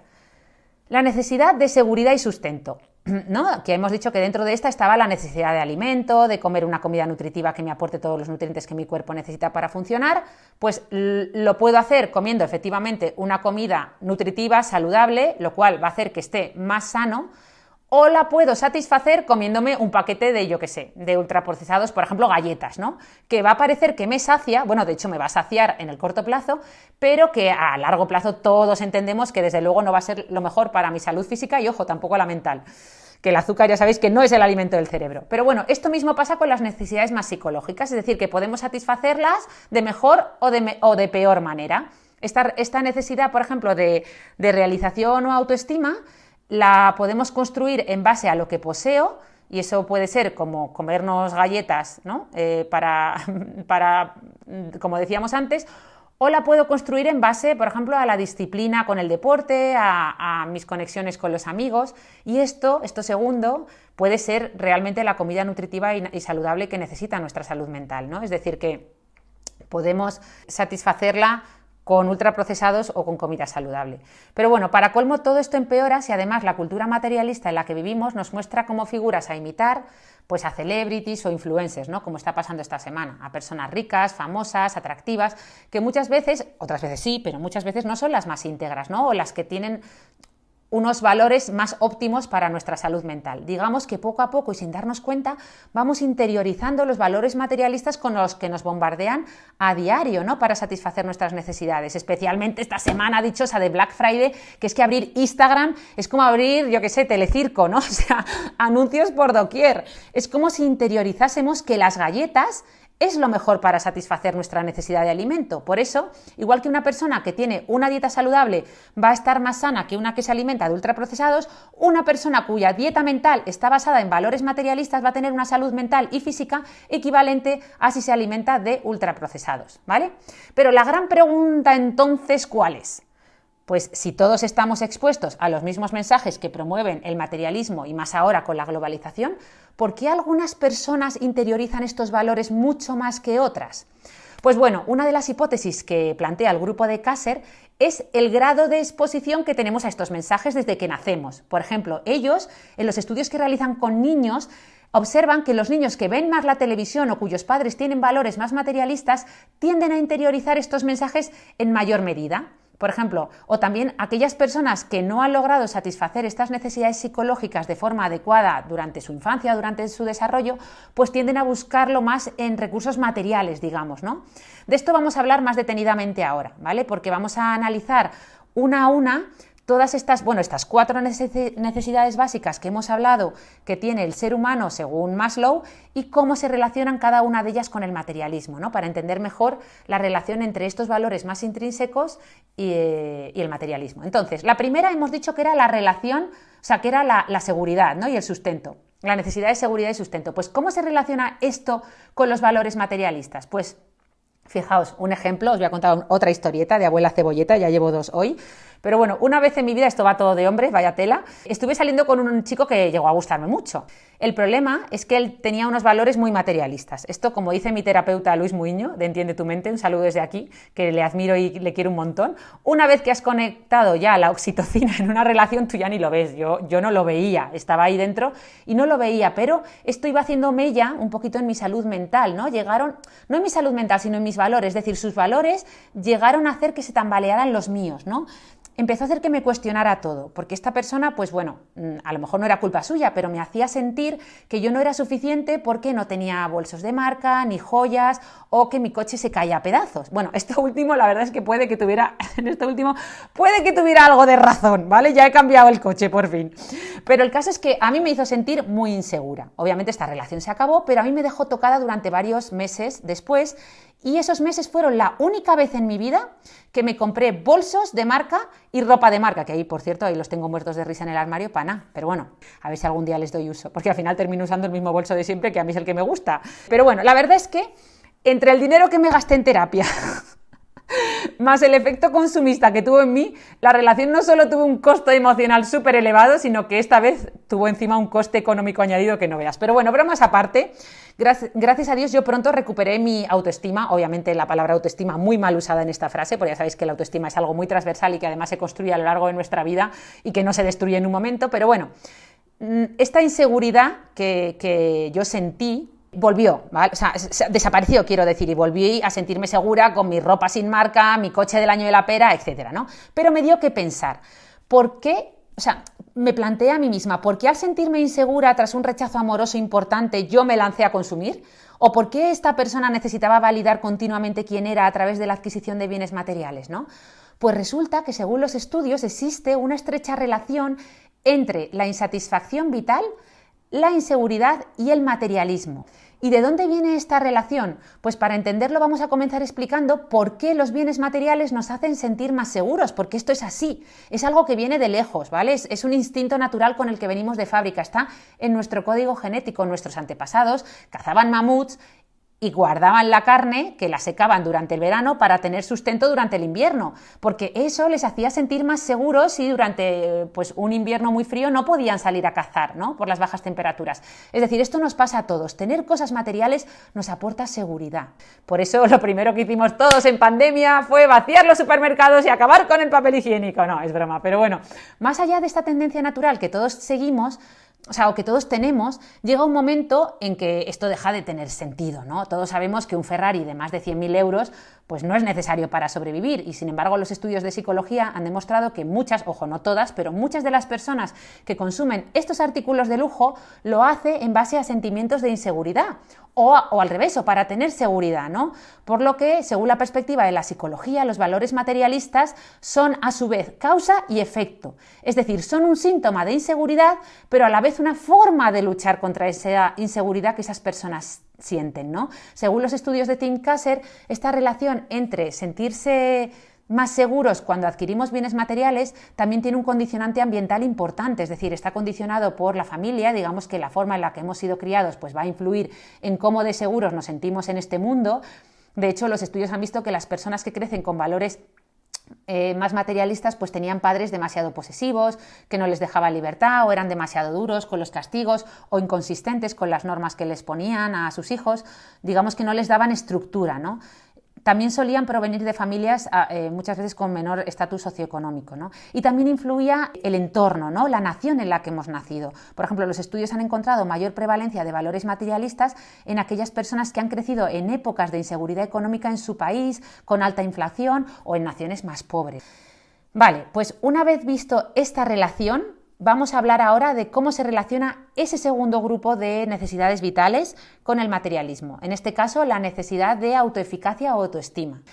la necesidad de seguridad y sustento, ¿no? Que hemos dicho que dentro de esta estaba la necesidad de alimento, de comer una comida nutritiva que me aporte todos los nutrientes que mi cuerpo necesita para funcionar, pues lo puedo hacer comiendo efectivamente una comida nutritiva, saludable, lo cual va a hacer que esté más sano, o la puedo satisfacer comiéndome un paquete de, yo qué sé, de ultraprocesados, por ejemplo, galletas, ¿no? Que va a parecer que me sacia, bueno, de hecho me va a saciar en el corto plazo, pero que a largo plazo todos entendemos que desde luego no va a ser lo mejor para mi salud física y, ojo, tampoco la mental. Que el azúcar ya sabéis que no es el alimento del cerebro. Pero bueno, esto mismo pasa con las necesidades más psicológicas, es decir, que podemos satisfacerlas de mejor o de peor manera. Esta necesidad, por ejemplo, de realización o autoestima, la podemos construir en base a lo que poseo, y eso puede ser como comernos galletas, ¿no? Como decíamos antes, o la puedo construir en base, por ejemplo, a la disciplina con el deporte, a mis conexiones con los amigos, y esto segundo, puede ser realmente la comida nutritiva y saludable que necesita nuestra salud mental, ¿no? Es decir, que podemos satisfacerla con ultraprocesados o con comida saludable. Pero bueno, para colmo todo esto empeora si además la cultura materialista en la que vivimos nos muestra como figuras a imitar, pues a celebrities o influencers, ¿no? Como está pasando esta semana, a personas ricas, famosas, atractivas, que muchas veces, otras veces sí, pero muchas veces no son las más íntegras, ¿no? O las que tienen unos valores más óptimos para nuestra salud mental. Digamos que poco a poco y sin darnos cuenta vamos interiorizando los valores materialistas con los que nos bombardean a diario, ¿no? Para satisfacer nuestras necesidades, especialmente esta semana dichosa de Black Friday, que es que abrir Instagram es como abrir, yo qué sé, Telecirco, ¿no? O sea, anuncios por doquier. Es como si interiorizásemos que las galletas es lo mejor para satisfacer nuestra necesidad de alimento. Por eso, igual que una persona que tiene una dieta saludable va a estar más sana que una que se alimenta de ultraprocesados, una persona cuya dieta mental está basada en valores materialistas va a tener una salud mental y física equivalente a si se alimenta de ultraprocesados, ¿vale? Pero la gran pregunta entonces, ¿cuál es? Pues si todos estamos expuestos a los mismos mensajes que promueven el materialismo y más ahora con la globalización, ¿por qué algunas personas interiorizan estos valores mucho más que otras? Pues bueno, una de las hipótesis que plantea el grupo de Kasser es el grado de exposición que tenemos a estos mensajes desde que nacemos. Por ejemplo, ellos, en los estudios que realizan con niños, observan que los niños que ven más la televisión o cuyos padres tienen valores más materialistas tienden a interiorizar estos mensajes en mayor medida. Por ejemplo, o también aquellas personas que no han logrado satisfacer estas necesidades psicológicas de forma adecuada durante su infancia, durante su desarrollo, pues tienden a buscarlo más en recursos materiales, digamos, ¿no? De esto vamos a hablar más detenidamente ahora, ¿vale? Porque vamos a analizar una a una todas estas 4 necesidades básicas que hemos hablado que tiene el ser humano según Maslow y cómo se relacionan cada una de ellas con el materialismo, ¿no? Para entender mejor la relación entre estos valores más intrínsecos y el materialismo. Entonces, la primera hemos dicho que era la relación, o sea, que era la seguridad, ¿no? Y el sustento, la necesidad de seguridad y sustento. Pues, ¿cómo se relaciona esto con los valores materialistas? Pues, fijaos, un ejemplo, os voy a contar otra historieta de abuela cebolleta, ya llevo 2 hoy. Pero bueno, una vez en mi vida, esto va todo de hombres, vaya tela, estuve saliendo con un chico que llegó a gustarme mucho. El problema es que él tenía unos valores muy materialistas. Esto, como dice mi terapeuta Luis Muiño, de Entiende tu Mente, un saludo desde aquí, que le admiro y le quiero un montón. Una vez que has conectado ya la oxitocina en una relación, tú ya ni lo ves. Yo no lo veía, estaba ahí dentro y no lo veía, pero esto iba haciendo mella un poquito en mi salud mental, ¿no? No en mi salud mental, sino en mis valores, es decir, sus valores llegaron a hacer que se tambalearan los míos, ¿no? Empezó a hacer que me cuestionara todo, porque esta persona, pues bueno, a lo mejor no era culpa suya, pero me hacía sentir que yo no era suficiente porque no tenía bolsos de marca, ni joyas, o que mi coche se caía a pedazos. Bueno, esto último, la verdad es que puede que tuviera algo de razón, ¿vale? Ya he cambiado el coche, por fin. Pero el caso es que a mí me hizo sentir muy insegura. Obviamente esta relación se acabó, pero a mí me dejó tocada durante varios meses después, y esos meses fueron la única vez en mi vida que me compré bolsos de marca y ropa de marca, que ahí, por cierto, ahí los tengo muertos de risa en el armario, para nada. Pero bueno, a ver si algún día les doy uso, porque al final termino usando el mismo bolso de siempre, que a mí es el que me gusta. Pero bueno, la verdad es que entre el dinero que me gasté en terapia más el efecto consumista que tuvo en mí, la relación no solo tuvo un costo emocional súper elevado, sino que esta vez tuvo encima un coste económico añadido que no veas. Pero bueno, bromas aparte, gracias a Dios yo pronto recuperé mi autoestima, obviamente la palabra autoestima muy mal usada en esta frase, porque ya sabéis que la autoestima es algo muy transversal y que además se construye a lo largo de nuestra vida y que no se destruye en un momento, pero bueno, esta inseguridad que yo sentí, volvió, ¿vale? O sea, desapareció, quiero decir, y volví a sentirme segura con mi ropa sin marca, mi coche del año de la pera, etcétera, ¿no? Pero me dio que pensar, ¿por qué? O sea, me planteé a mí misma, ¿por qué al sentirme insegura tras un rechazo amoroso importante yo me lancé a consumir? ¿O por qué esta persona necesitaba validar continuamente quién era a través de la adquisición de bienes materiales, ¿no? Pues resulta que según los estudios existe una estrecha relación entre la insatisfacción vital, la inseguridad y el materialismo. ¿Y de dónde viene esta relación? Pues para entenderlo vamos a comenzar explicando por qué los bienes materiales nos hacen sentir más seguros, porque esto es así, es algo que viene de lejos, ¿vale? Es un instinto natural con el que venimos de fábrica, está en nuestro código genético. Nuestros antepasados cazaban mamuts y guardaban la carne, que la secaban durante el verano para tener sustento durante el invierno, porque eso les hacía sentir más seguros si durante un invierno muy frío no podían salir a cazar, ¿no? Por las bajas temperaturas. Es decir, esto nos pasa a todos. Tener cosas materiales nos aporta seguridad. Por eso lo primero que hicimos todos en pandemia fue vaciar los supermercados y acabar con el papel higiénico. No, es broma, pero bueno, más allá de esta tendencia natural que todos seguimos, o que todos tenemos, llega un momento en que esto deja de tener sentido, ¿no? Todos sabemos que un Ferrari de más de 100.000 euros pues no es necesario para sobrevivir y sin embargo los estudios de psicología han demostrado que muchas, ojo, no todas, pero muchas de las personas que consumen estos artículos de lujo lo hace en base a sentimientos de inseguridad o al revés, o para tener seguridad, ¿no? Por lo que, según la perspectiva de la psicología, los valores materialistas son a su vez causa y efecto, es decir, son un síntoma de inseguridad, pero a la vez una forma de luchar contra esa inseguridad que esas personas sienten, ¿no? Según los estudios de Tim Kasser, esta relación entre sentirse más seguros cuando adquirimos bienes materiales también tiene un condicionante ambiental importante, es decir, está condicionado por la familia, digamos que la forma en la que hemos sido criados pues va a influir en cómo de seguros nos sentimos en este mundo. De hecho, los estudios han visto que las personas que crecen con valores más materialistas pues tenían padres demasiado posesivos, que no les dejaban libertad o eran demasiado duros con los castigos o inconsistentes con las normas que les ponían a sus hijos, digamos que no les daban estructura, ¿no? También solían provenir de familias muchas veces con menor estatus socioeconómico, ¿no? Y también influía el entorno, ¿no? La nación en la que hemos nacido. Por ejemplo, los estudios han encontrado mayor prevalencia de valores materialistas en aquellas personas que han crecido en épocas de inseguridad económica en su país, con alta inflación o en naciones más pobres. Vale, pues una vez visto esta relación, vamos a hablar ahora de cómo se relaciona ese segundo grupo de necesidades vitales con el materialismo. En este caso, la necesidad de autoeficacia o autoestima.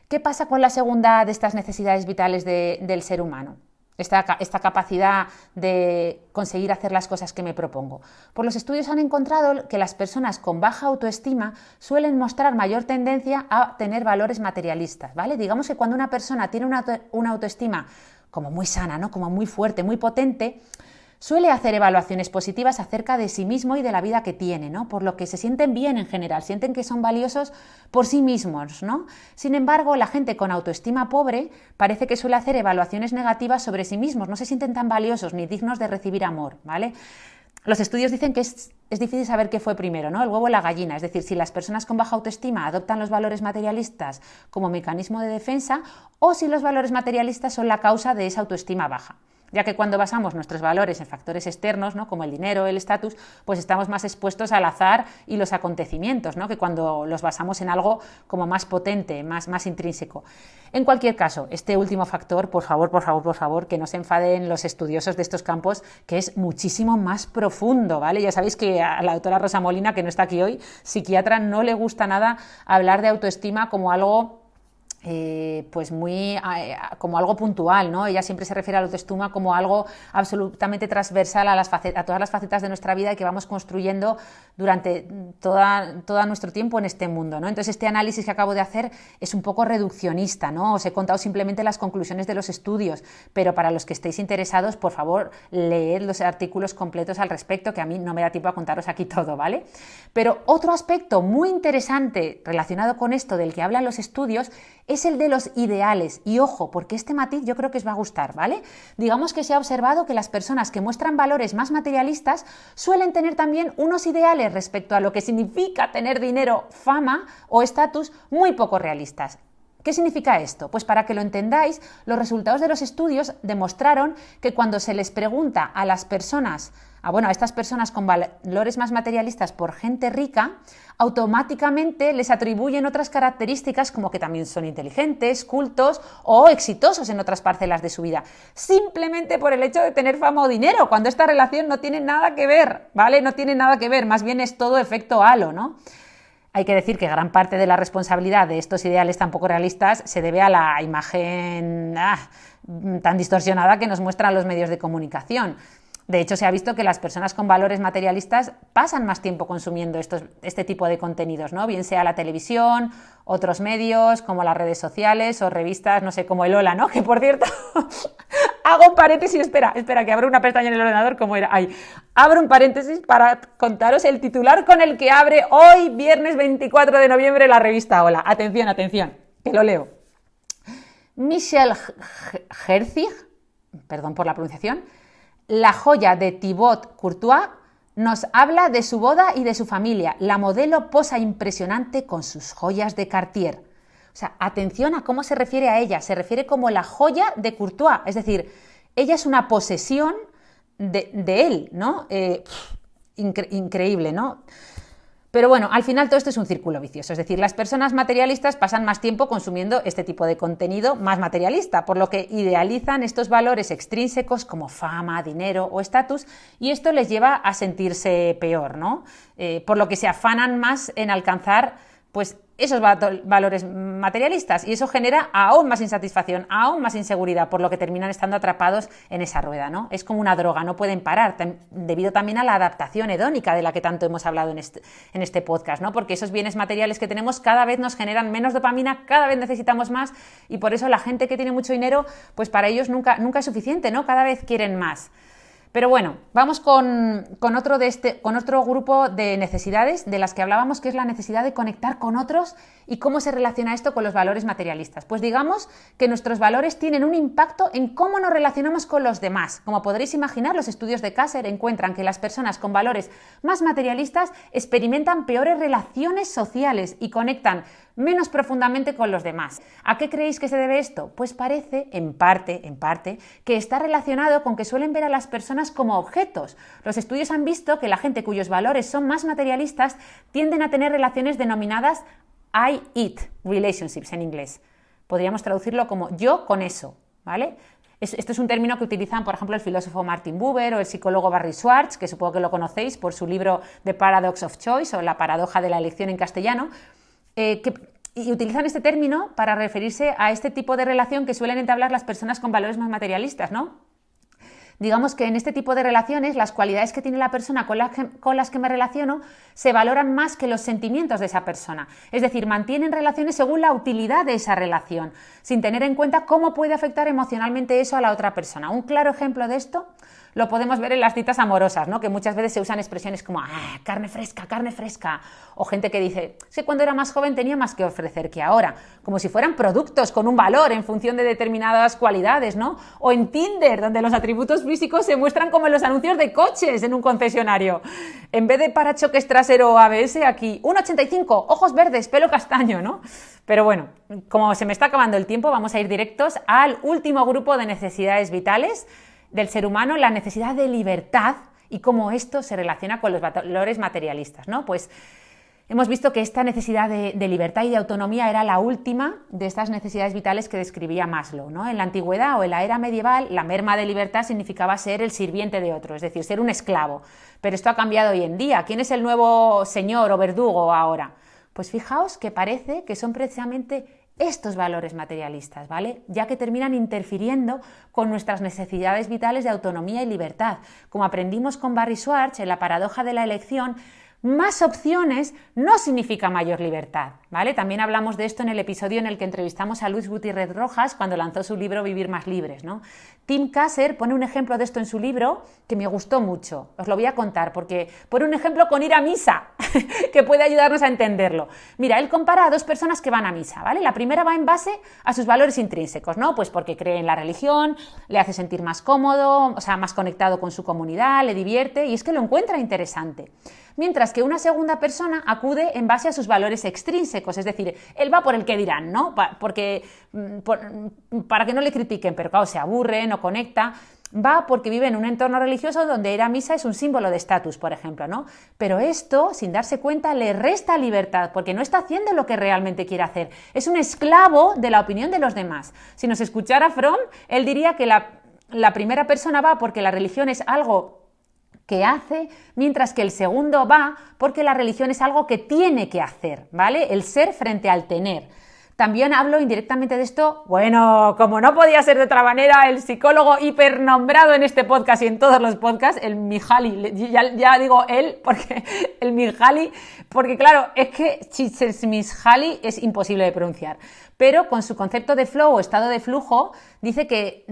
¿Qué pasa con la segunda de estas necesidades vitales del ser humano? Esta capacidad de conseguir hacer las cosas que me propongo. Pues los estudios han encontrado que las personas con baja autoestima suelen mostrar mayor tendencia a tener valores materialistas, ¿vale? Digamos que cuando una persona tiene una autoestima como muy sana, ¿no? Como muy fuerte, muy potente, suele hacer evaluaciones positivas acerca de sí mismo y de la vida que tiene, ¿no? Por lo que se sienten bien en general, sienten que son valiosos por sí mismos, ¿no? Sin embargo, la gente con autoestima pobre parece que suele hacer evaluaciones negativas sobre sí mismos, no se sienten tan valiosos ni dignos de recibir amor, ¿vale? Los estudios dicen que es difícil saber qué fue primero, ¿no? El huevo o la gallina, es decir, si las personas con baja autoestima adoptan los valores materialistas como mecanismo de defensa o si los valores materialistas son la causa de esa autoestima baja. Ya que cuando basamos nuestros valores en factores externos, ¿no? Como el dinero, el estatus, pues estamos más expuestos al azar y los acontecimientos, ¿no? Que cuando los basamos en algo como más potente, más intrínseco. En cualquier caso, este último factor, por favor, que no se enfaden los estudiosos de estos campos, que es muchísimo más profundo, ¿vale? Ya sabéis que a la doctora Rosa Molina, que no está aquí hoy, psiquiatra, no le gusta nada hablar de autoestima como algo como algo puntual, ¿no? Ella siempre se refiere a la autoestima como algo absolutamente transversal a todas las facetas de nuestra vida y que vamos construyendo durante todo nuestro tiempo en este mundo, ¿no? Entonces este análisis que acabo de hacer es un poco reduccionista, ¿no? Os he contado simplemente las conclusiones de los estudios, pero para los que estéis interesados, por favor, leed los artículos completos al respecto, que a mí no me da tiempo a contaros aquí todo, ¿vale? Pero otro aspecto muy interesante relacionado con esto del que hablan los estudios es el de los ideales. Y ojo, porque este matiz yo creo que os va a gustar, ¿vale? Digamos que se ha observado que las personas que muestran valores más materialistas suelen tener también unos ideales respecto a lo que significa tener dinero, fama o estatus muy poco realistas. ¿Qué significa esto? Pues para que lo entendáis, los resultados de los estudios demostraron que cuando se les pregunta a las personas, a estas personas con valores más materialistas por gente rica, automáticamente les atribuyen otras características como que también son inteligentes, cultos o exitosos en otras parcelas de su vida, simplemente por el hecho de tener fama o dinero, cuando esta relación no tiene nada que ver, ¿vale? No tiene nada que ver, más bien es todo efecto halo, ¿no? Hay que decir que gran parte de la responsabilidad de estos ideales tan poco realistas se debe a la imagen tan distorsionada que nos muestran los medios de comunicación. De hecho, se ha visto que las personas con valores materialistas pasan más tiempo consumiendo este tipo de contenidos, ¿no? Bien sea la televisión, otros medios, como las redes sociales o revistas, no sé, como el Hola, ¿no? Que, por cierto, hago un paréntesis, espera, que abro una pestaña en el ordenador, ¿cómo era? Ahí. Abro un paréntesis para contaros el titular con el que abre hoy, viernes 24 de noviembre, la revista Hola. Atención, que lo leo. Michel Herzig, perdón por la pronunciación, la joya de Thibaut Courtois, nos habla de su boda y de su familia. La modelo posa impresionante con sus joyas de Cartier. O sea, atención a cómo se refiere a ella. Se refiere como la joya de Courtois. Es decir, ella es una posesión de él, ¿no? Increíble, ¿no? Pero bueno, al final todo esto es un círculo vicioso, es decir, las personas materialistas pasan más tiempo consumiendo este tipo de contenido más materialista, por lo que idealizan estos valores extrínsecos como fama, dinero o estatus, y esto les lleva a sentirse peor, ¿no? Por lo que se afanan más en alcanzar, pues, esos valores materialistas, y eso genera aún más insatisfacción, aún más inseguridad, por lo que terminan estando atrapados en esa rueda, ¿no? Es como una droga, no pueden parar, debido también a la adaptación hedónica de la que tanto hemos hablado en este podcast, ¿no? Porque esos bienes materiales que tenemos cada vez nos generan menos dopamina, cada vez necesitamos más, y por eso la gente que tiene mucho dinero, pues para ellos nunca es suficiente, ¿no? Cada vez quieren más. Pero bueno, vamos con otro grupo de necesidades de las que hablábamos, que es la necesidad de conectar con otros y cómo se relaciona esto con los valores materialistas. Pues digamos que nuestros valores tienen un impacto en cómo nos relacionamos con los demás. Como podréis imaginar, los estudios de Kasser encuentran que las personas con valores más materialistas experimentan peores relaciones sociales y conectan menos profundamente con los demás. ¿A qué creéis que se debe esto? Pues parece, en parte, que está relacionado con que suelen ver a las personas como objetos. Los estudios han visto que la gente cuyos valores son más materialistas tienden a tener relaciones denominadas I-it relationships en inglés. Podríamos traducirlo como yo con eso, ¿vale? Esto es un término que utilizan, por ejemplo, el filósofo Martin Buber o el psicólogo Barry Schwartz, que supongo que lo conocéis por su libro The Paradox of Choice o La paradoja de la elección en castellano, y utilizan este término para referirse a este tipo de relación que suelen entablar las personas con valores más materialistas, ¿no? Digamos que en este tipo de relaciones las cualidades que tiene la persona con las que me relaciono se valoran más que los sentimientos de esa persona. Es decir, mantienen relaciones según la utilidad de esa relación, sin tener en cuenta cómo puede afectar emocionalmente eso a la otra persona. Un claro ejemplo de esto lo podemos ver en las citas amorosas, ¿no? Que muchas veces se usan expresiones como carne fresca, o gente que dice, sí, cuando era más joven tenía más que ofrecer que ahora, como si fueran productos con un valor en función de determinadas cualidades, ¿no? O en Tinder, donde los atributos físicos se muestran como en los anuncios de coches en un concesionario. En vez de parachoques trasero o ABS, aquí 1,85, ojos verdes, pelo castaño, ¿no? Pero bueno, como se me está acabando el tiempo, vamos a ir directos al último grupo de necesidades vitales del ser humano, la necesidad de libertad y cómo esto se relaciona con los valores materialistas, ¿no? Pues hemos visto que esta necesidad de libertad y de autonomía era la última de estas necesidades vitales que describía Maslow, ¿no? En la antigüedad o en la era medieval, la merma de libertad significaba ser el sirviente de otro, es decir, ser un esclavo. Pero esto ha cambiado hoy en día. ¿Quién es el nuevo señor o verdugo ahora? Pues fijaos que parece que son precisamente estos valores materialistas, ¿vale? Ya que terminan interfiriendo con nuestras necesidades vitales de autonomía y libertad. Como aprendimos con Barry Schwartz en la paradoja de la elección, más opciones no significa mayor libertad, ¿vale? También hablamos de esto en el episodio en el que entrevistamos a Luis Gutiérrez Rojas cuando lanzó su libro Vivir más libres, ¿no? Tim Kasser pone un ejemplo de esto en su libro que me gustó mucho. Os lo voy a contar porque pone un ejemplo con ir a misa que puede ayudarnos a entenderlo. Mira, él compara a dos personas que van a misa, ¿vale? La primera va en base a sus valores intrínsecos, ¿no? Pues porque cree en la religión, le hace sentir más cómodo, o sea, más conectado con su comunidad, le divierte y es que lo encuentra interesante. Mientras que una segunda persona acude en base a sus valores extrínsecos, es decir, él va por el que dirán, ¿no? Para que no le critiquen, pero claro, se aburre, no conecta. Va porque vive en un entorno religioso donde ir a misa es un símbolo de estatus, por ejemplo, ¿no? Pero esto, sin darse cuenta, le resta libertad porque no está haciendo lo que realmente quiere hacer. Es un esclavo de la opinión de los demás. Si nos escuchara Fromm, él diría que la primera persona va porque la religión es algo que hace, mientras que el segundo va porque la religión es algo que tiene que hacer, ¿vale? El ser frente al tener. También hablo indirectamente de esto, bueno, como no podía ser de otra manera, el psicólogo hipernombrado en este podcast y en todos los podcasts, el Mihaly, ya digo él, porque el Mihaly, porque claro, es que Csikszentmihalyi es imposible de pronunciar, pero con su concepto de flow o estado de flujo, dice que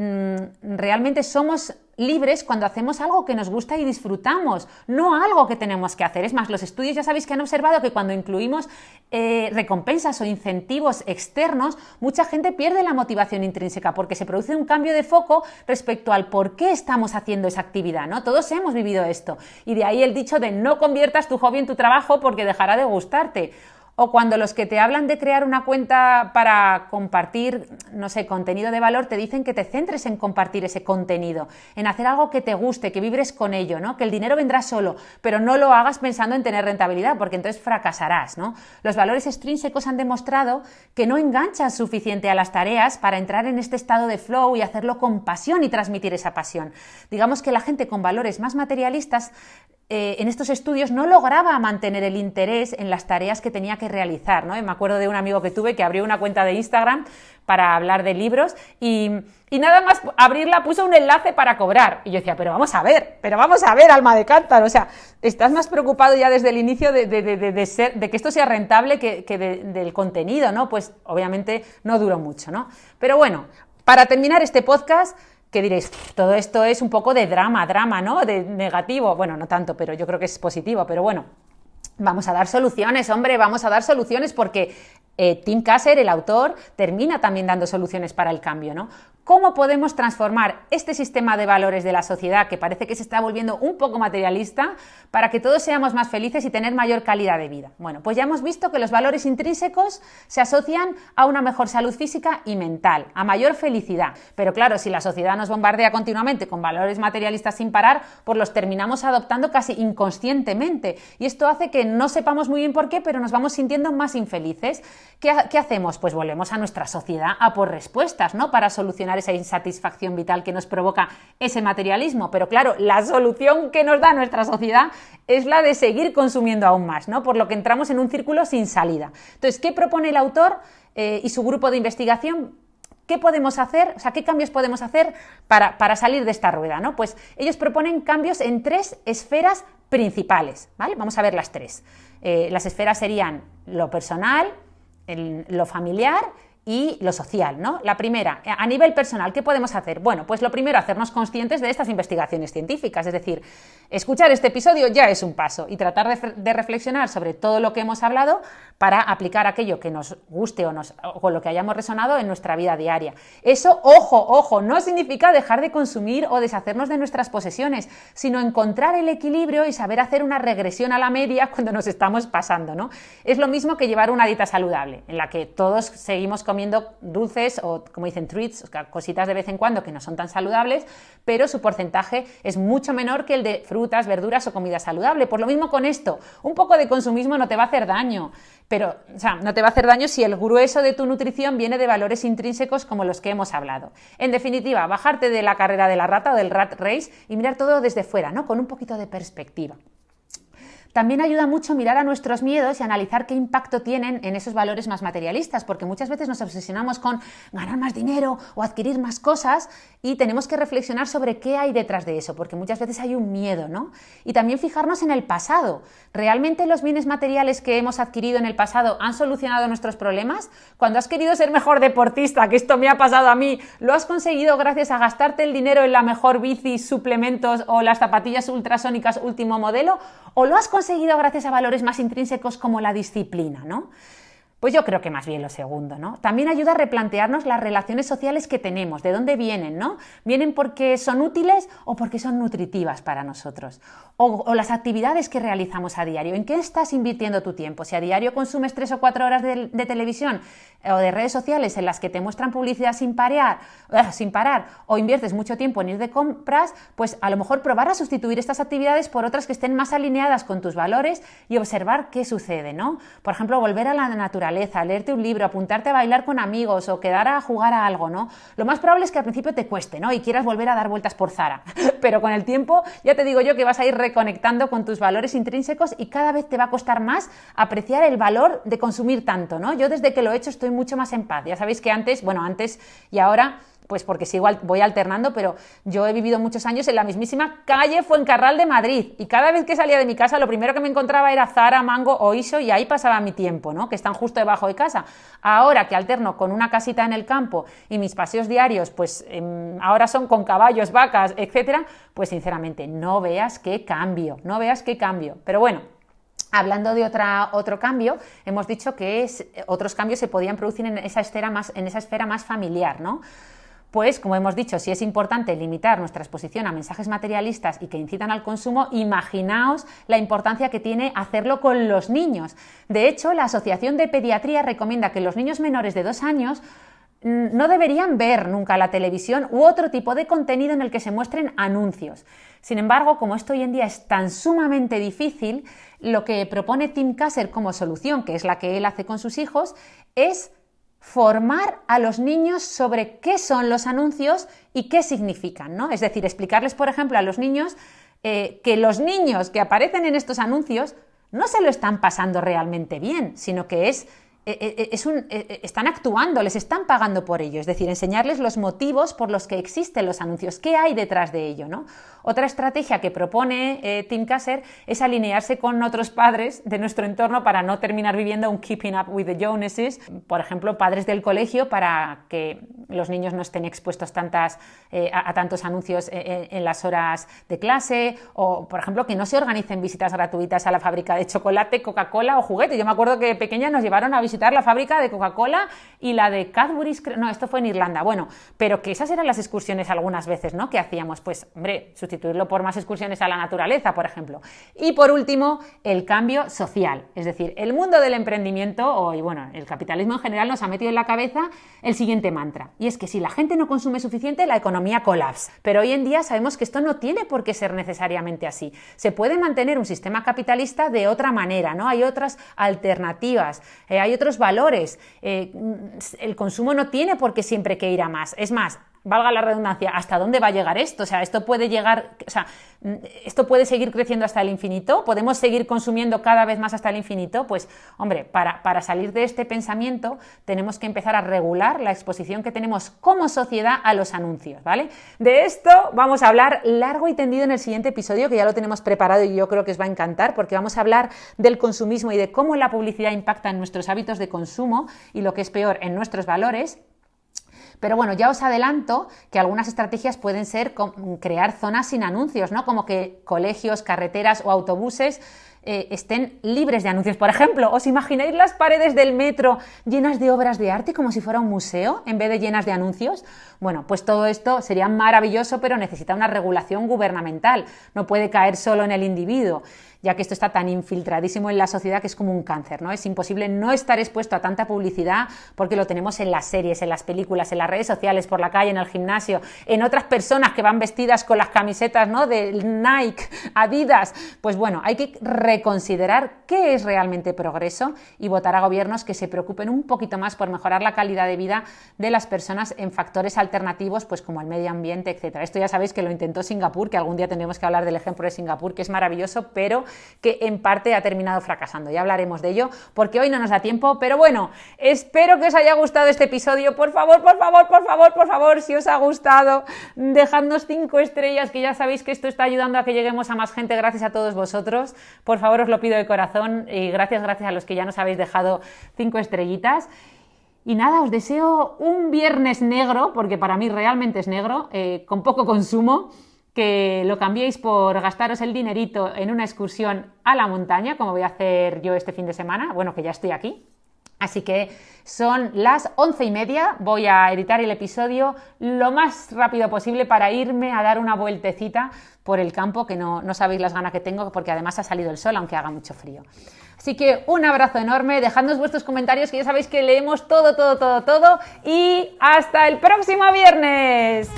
realmente somos libres cuando hacemos algo que nos gusta y disfrutamos, no algo que tenemos que hacer. Es más, los estudios ya sabéis que han observado que cuando incluimos recompensas o incentivos externos, mucha gente pierde la motivación intrínseca porque se produce un cambio de foco respecto al por qué estamos haciendo esa actividad, ¿no? Todos hemos vivido esto y de ahí el dicho de no conviertas tu hobby en tu trabajo porque dejará de gustarte. O cuando los que te hablan de crear una cuenta para compartir, no sé, contenido de valor, te dicen que te centres en compartir ese contenido, en hacer algo que te guste, que vibres con ello, ¿no? Que el dinero vendrá solo, pero no lo hagas pensando en tener rentabilidad, porque entonces fracasarás, ¿no? Los valores extrínsecos han demostrado que no enganchan suficiente a las tareas para entrar en este estado de flow y hacerlo con pasión y transmitir esa pasión. Digamos que la gente con valores más materialistas en estos estudios no lograba mantener el interés en las tareas que tenía que realizar, ¿no? Y me acuerdo de un amigo que tuve que abrió una cuenta de Instagram para hablar de libros y nada más abrirla puso un enlace para cobrar. Y yo decía, pero vamos a ver, alma de cántaro, o sea, estás más preocupado ya desde el inicio de que esto sea rentable que del contenido, ¿no? Pues obviamente no duró mucho, ¿no? Pero bueno, para terminar este podcast, que diréis, todo esto es un poco de drama, ¿no? De negativo. Bueno, no tanto, pero yo creo que es positivo. Pero bueno, vamos a dar soluciones, hombre, vamos a dar soluciones porque Tim Kasser, el autor, termina también dando soluciones para el cambio, ¿no? ¿Cómo podemos transformar este sistema de valores de la sociedad que parece que se está volviendo un poco materialista para que todos seamos más felices y tener mayor calidad de vida? Bueno, pues ya hemos visto que los valores intrínsecos se asocian a una mejor salud física y mental, a mayor felicidad. Pero claro, si la sociedad nos bombardea continuamente con valores materialistas sin parar, pues los terminamos adoptando casi inconscientemente. Y esto hace que no sepamos muy bien por qué, pero nos vamos sintiendo más infelices. ¿Qué hacemos? Pues volvemos a nuestra sociedad a por respuestas, ¿no? Para solucionar esa insatisfacción vital que nos provoca ese materialismo. Pero claro, la solución que nos da nuestra sociedad es la de seguir consumiendo aún más, ¿no? Por lo que entramos en un círculo sin salida. Entonces, ¿qué propone el autor y su grupo de investigación? ¿Qué podemos hacer? O sea, ¿qué cambios podemos hacer para salir de esta rueda, ¿no? Pues ellos proponen cambios en 3 esferas principales, ¿vale? Vamos a ver las 3. Las esferas serían lo personal, lo familiar y lo social, ¿no? La primera, a nivel personal, ¿qué podemos hacer? Bueno, pues lo primero, hacernos conscientes de estas investigaciones científicas, es decir, escuchar este episodio ya es un paso y tratar de reflexionar sobre todo lo que hemos hablado para aplicar aquello que nos guste o con lo que hayamos resonado en nuestra vida diaria. Eso, ojo, no significa dejar de consumir o deshacernos de nuestras posesiones, sino encontrar el equilibrio y saber hacer una regresión a la media cuando nos estamos pasando, ¿no? Es lo mismo que llevar una dieta saludable, en la que todos seguimos comiendo dulces o, como dicen, treats, o sea, cositas de vez en cuando que no son tan saludables, pero su porcentaje es mucho menor que el de frutas, verduras o comida saludable. Por lo mismo con esto, un poco de consumismo no te va a hacer daño, pero, o sea, no te va a hacer daño si el grueso de tu nutrición viene de valores intrínsecos como los que hemos hablado. En definitiva, bajarte de la carrera de la rata o del rat race y mirar todo desde fuera, ¿no? Con un poquito de perspectiva. También ayuda mucho mirar a nuestros miedos y analizar qué impacto tienen en esos valores más materialistas, porque muchas veces nos obsesionamos con ganar más dinero o adquirir más cosas y tenemos que reflexionar sobre qué hay detrás de eso, porque muchas veces hay un miedo, ¿no? Y también fijarnos en el pasado. ¿Realmente los bienes materiales que hemos adquirido en el pasado han solucionado nuestros problemas? Cuando has querido ser mejor deportista, que esto me ha pasado a mí, ¿lo has conseguido gracias a gastarte el dinero en la mejor bici, suplementos o las zapatillas ultrasónicas último modelo? ¿O lo has conseguido gracias a valores más intrínsecos como la disciplina, ¿no? Pues yo creo que más bien lo segundo, ¿no? También ayuda a replantearnos las relaciones sociales que tenemos, de dónde vienen, ¿no? ¿Vienen porque son útiles o porque son nutritivas para nosotros? O las actividades que realizamos a diario, ¿en qué estás invirtiendo tu tiempo? Si a diario consumes 3 o 4 horas de televisión o de redes sociales en las que te muestran publicidad sin parar, o inviertes mucho tiempo en ir de compras, pues a lo mejor probar a sustituir estas actividades por otras que estén más alineadas con tus valores y observar qué sucede, ¿no? Por ejemplo, volver a la naturaleza, leerte un libro, apuntarte a bailar con amigos o quedar a jugar a algo, ¿no? Lo más probable es que al principio te cueste, ¿no? Y quieras volver a dar vueltas por Zara, pero con el tiempo ya te digo yo que vas a ir reconectando con tus valores intrínsecos y cada vez te va a costar más apreciar el valor de consumir tanto, ¿no? Yo desde que lo he hecho estoy mucho más en paz. Ya sabéis que antes y ahora, pues porque sí, igual voy alternando, pero yo he vivido muchos años en la mismísima calle Fuencarral de Madrid y cada vez que salía de mi casa lo primero que me encontraba era Zara, Mango o Iso y ahí pasaba mi tiempo, ¿no? Que están justo debajo de casa. Ahora que alterno con una casita en el campo y mis paseos diarios, pues ahora son con caballos, vacas, etcétera, pues sinceramente no veas qué cambio. Pero bueno, hablando de otro cambio, hemos dicho que otros cambios se podían producir en esa esfera más familiar, ¿no? Pues, como hemos dicho, si es importante limitar nuestra exposición a mensajes materialistas y que incitan al consumo, imaginaos la importancia que tiene hacerlo con los niños. De hecho, la Asociación de Pediatría recomienda que los niños menores de 2 años no deberían ver nunca la televisión u otro tipo de contenido en el que se muestren anuncios. Sin embargo, como esto hoy en día es tan sumamente difícil, lo que propone Tim Kasser como solución, que es la que él hace con sus hijos, es formar a los niños sobre qué son los anuncios y qué significan, ¿no? Es decir, explicarles, por ejemplo, a los niños que los niños que aparecen en estos anuncios no se lo están pasando realmente bien, sino que están actuando, les están pagando por ello, es decir, enseñarles los motivos por los que existen los anuncios, qué hay detrás de ello, ¿no? Otra estrategia que propone Tim Kasser es alinearse con otros padres de nuestro entorno para no terminar viviendo un keeping up with the Joneses, por ejemplo, padres del colegio para que los niños no estén expuestos a tantos anuncios en las horas de clase o, por ejemplo, que no se organicen visitas gratuitas a la fábrica de chocolate, Coca-Cola o juguete. Yo me acuerdo que de pequeña nos llevaron a visitar la fábrica de Coca-Cola y la de Cadbury's, no, esto fue en Irlanda, bueno, pero que esas eran las excursiones algunas veces, ¿no? Que hacíamos, pues, hombre, sustituirlo por más excursiones a la naturaleza, por ejemplo. Y por último, el cambio social, es decir, el mundo del emprendimiento y bueno, el capitalismo en general nos ha metido en la cabeza el siguiente mantra, y es que si la gente no consume suficiente, la economía colapsa. Pero hoy en día sabemos que esto no tiene por qué ser necesariamente así. Se puede mantener un sistema capitalista de otra manera, ¿no? Hay otras alternativas, hay otros valores. El consumo no tiene por qué siempre que ir a más. Es más, valga la redundancia, ¿hasta dónde va a llegar esto? O sea, esto puede seguir creciendo hasta el infinito, podemos seguir consumiendo cada vez más hasta el infinito. Pues, hombre, para salir de este pensamiento tenemos que empezar a regular la exposición que tenemos como sociedad a los anuncios, ¿vale? De esto vamos a hablar largo y tendido en el siguiente episodio, que ya lo tenemos preparado y yo creo que os va a encantar, porque vamos a hablar del consumismo y de cómo la publicidad impacta en nuestros hábitos de consumo y, lo que es peor, en nuestros valores. Pero bueno, ya os adelanto que algunas estrategias pueden ser crear zonas sin anuncios, ¿no? Como que colegios, carreteras o autobuses estén libres de anuncios. Por ejemplo, ¿os imagináis las paredes del metro llenas de obras de arte como si fuera un museo en vez de llenas de anuncios? Bueno, pues todo esto sería maravilloso, pero necesita una regulación gubernamental. No puede caer solo en el individuo, ya que esto está tan infiltradísimo en la sociedad que es como un cáncer, ¿no? Es imposible no estar expuesto a tanta publicidad porque lo tenemos en las series, en las películas, en las redes sociales, por la calle, en el gimnasio, en otras personas que van vestidas con las camisetas, ¿no? De Nike, Adidas. Pues bueno, hay que reconsiderar qué es realmente progreso y votar a gobiernos que se preocupen un poquito más por mejorar la calidad de vida de las personas en factores alternativos, pues como el medio ambiente, etcétera. Esto ya sabéis que lo intentó Singapur, que algún día tendremos que hablar del ejemplo de Singapur, que es maravilloso, pero que en parte ha terminado fracasando. Ya hablaremos de ello porque hoy no nos da tiempo, pero bueno, espero que os haya gustado este episodio. Por favor, si os ha gustado, dejadnos 5 estrellas, que ya sabéis que esto está ayudando a que lleguemos a más gente gracias a todos vosotros. Por favor, os lo pido de corazón y gracias a los que ya nos habéis dejado 5 estrellitas. Y nada, os deseo un viernes negro, porque para mí realmente es negro, con poco consumo, que lo cambiéis por gastaros el dinerito en una excursión a la montaña, como voy a hacer yo este fin de semana, bueno, que ya estoy aquí. Así que son las 11:30, voy a editar el episodio lo más rápido posible para irme a dar una vueltecita por el campo, que no sabéis las ganas que tengo, porque además ha salido el sol, aunque haga mucho frío. Así que un abrazo enorme, dejadnos vuestros comentarios, que ya sabéis que leemos todo, y hasta el próximo viernes.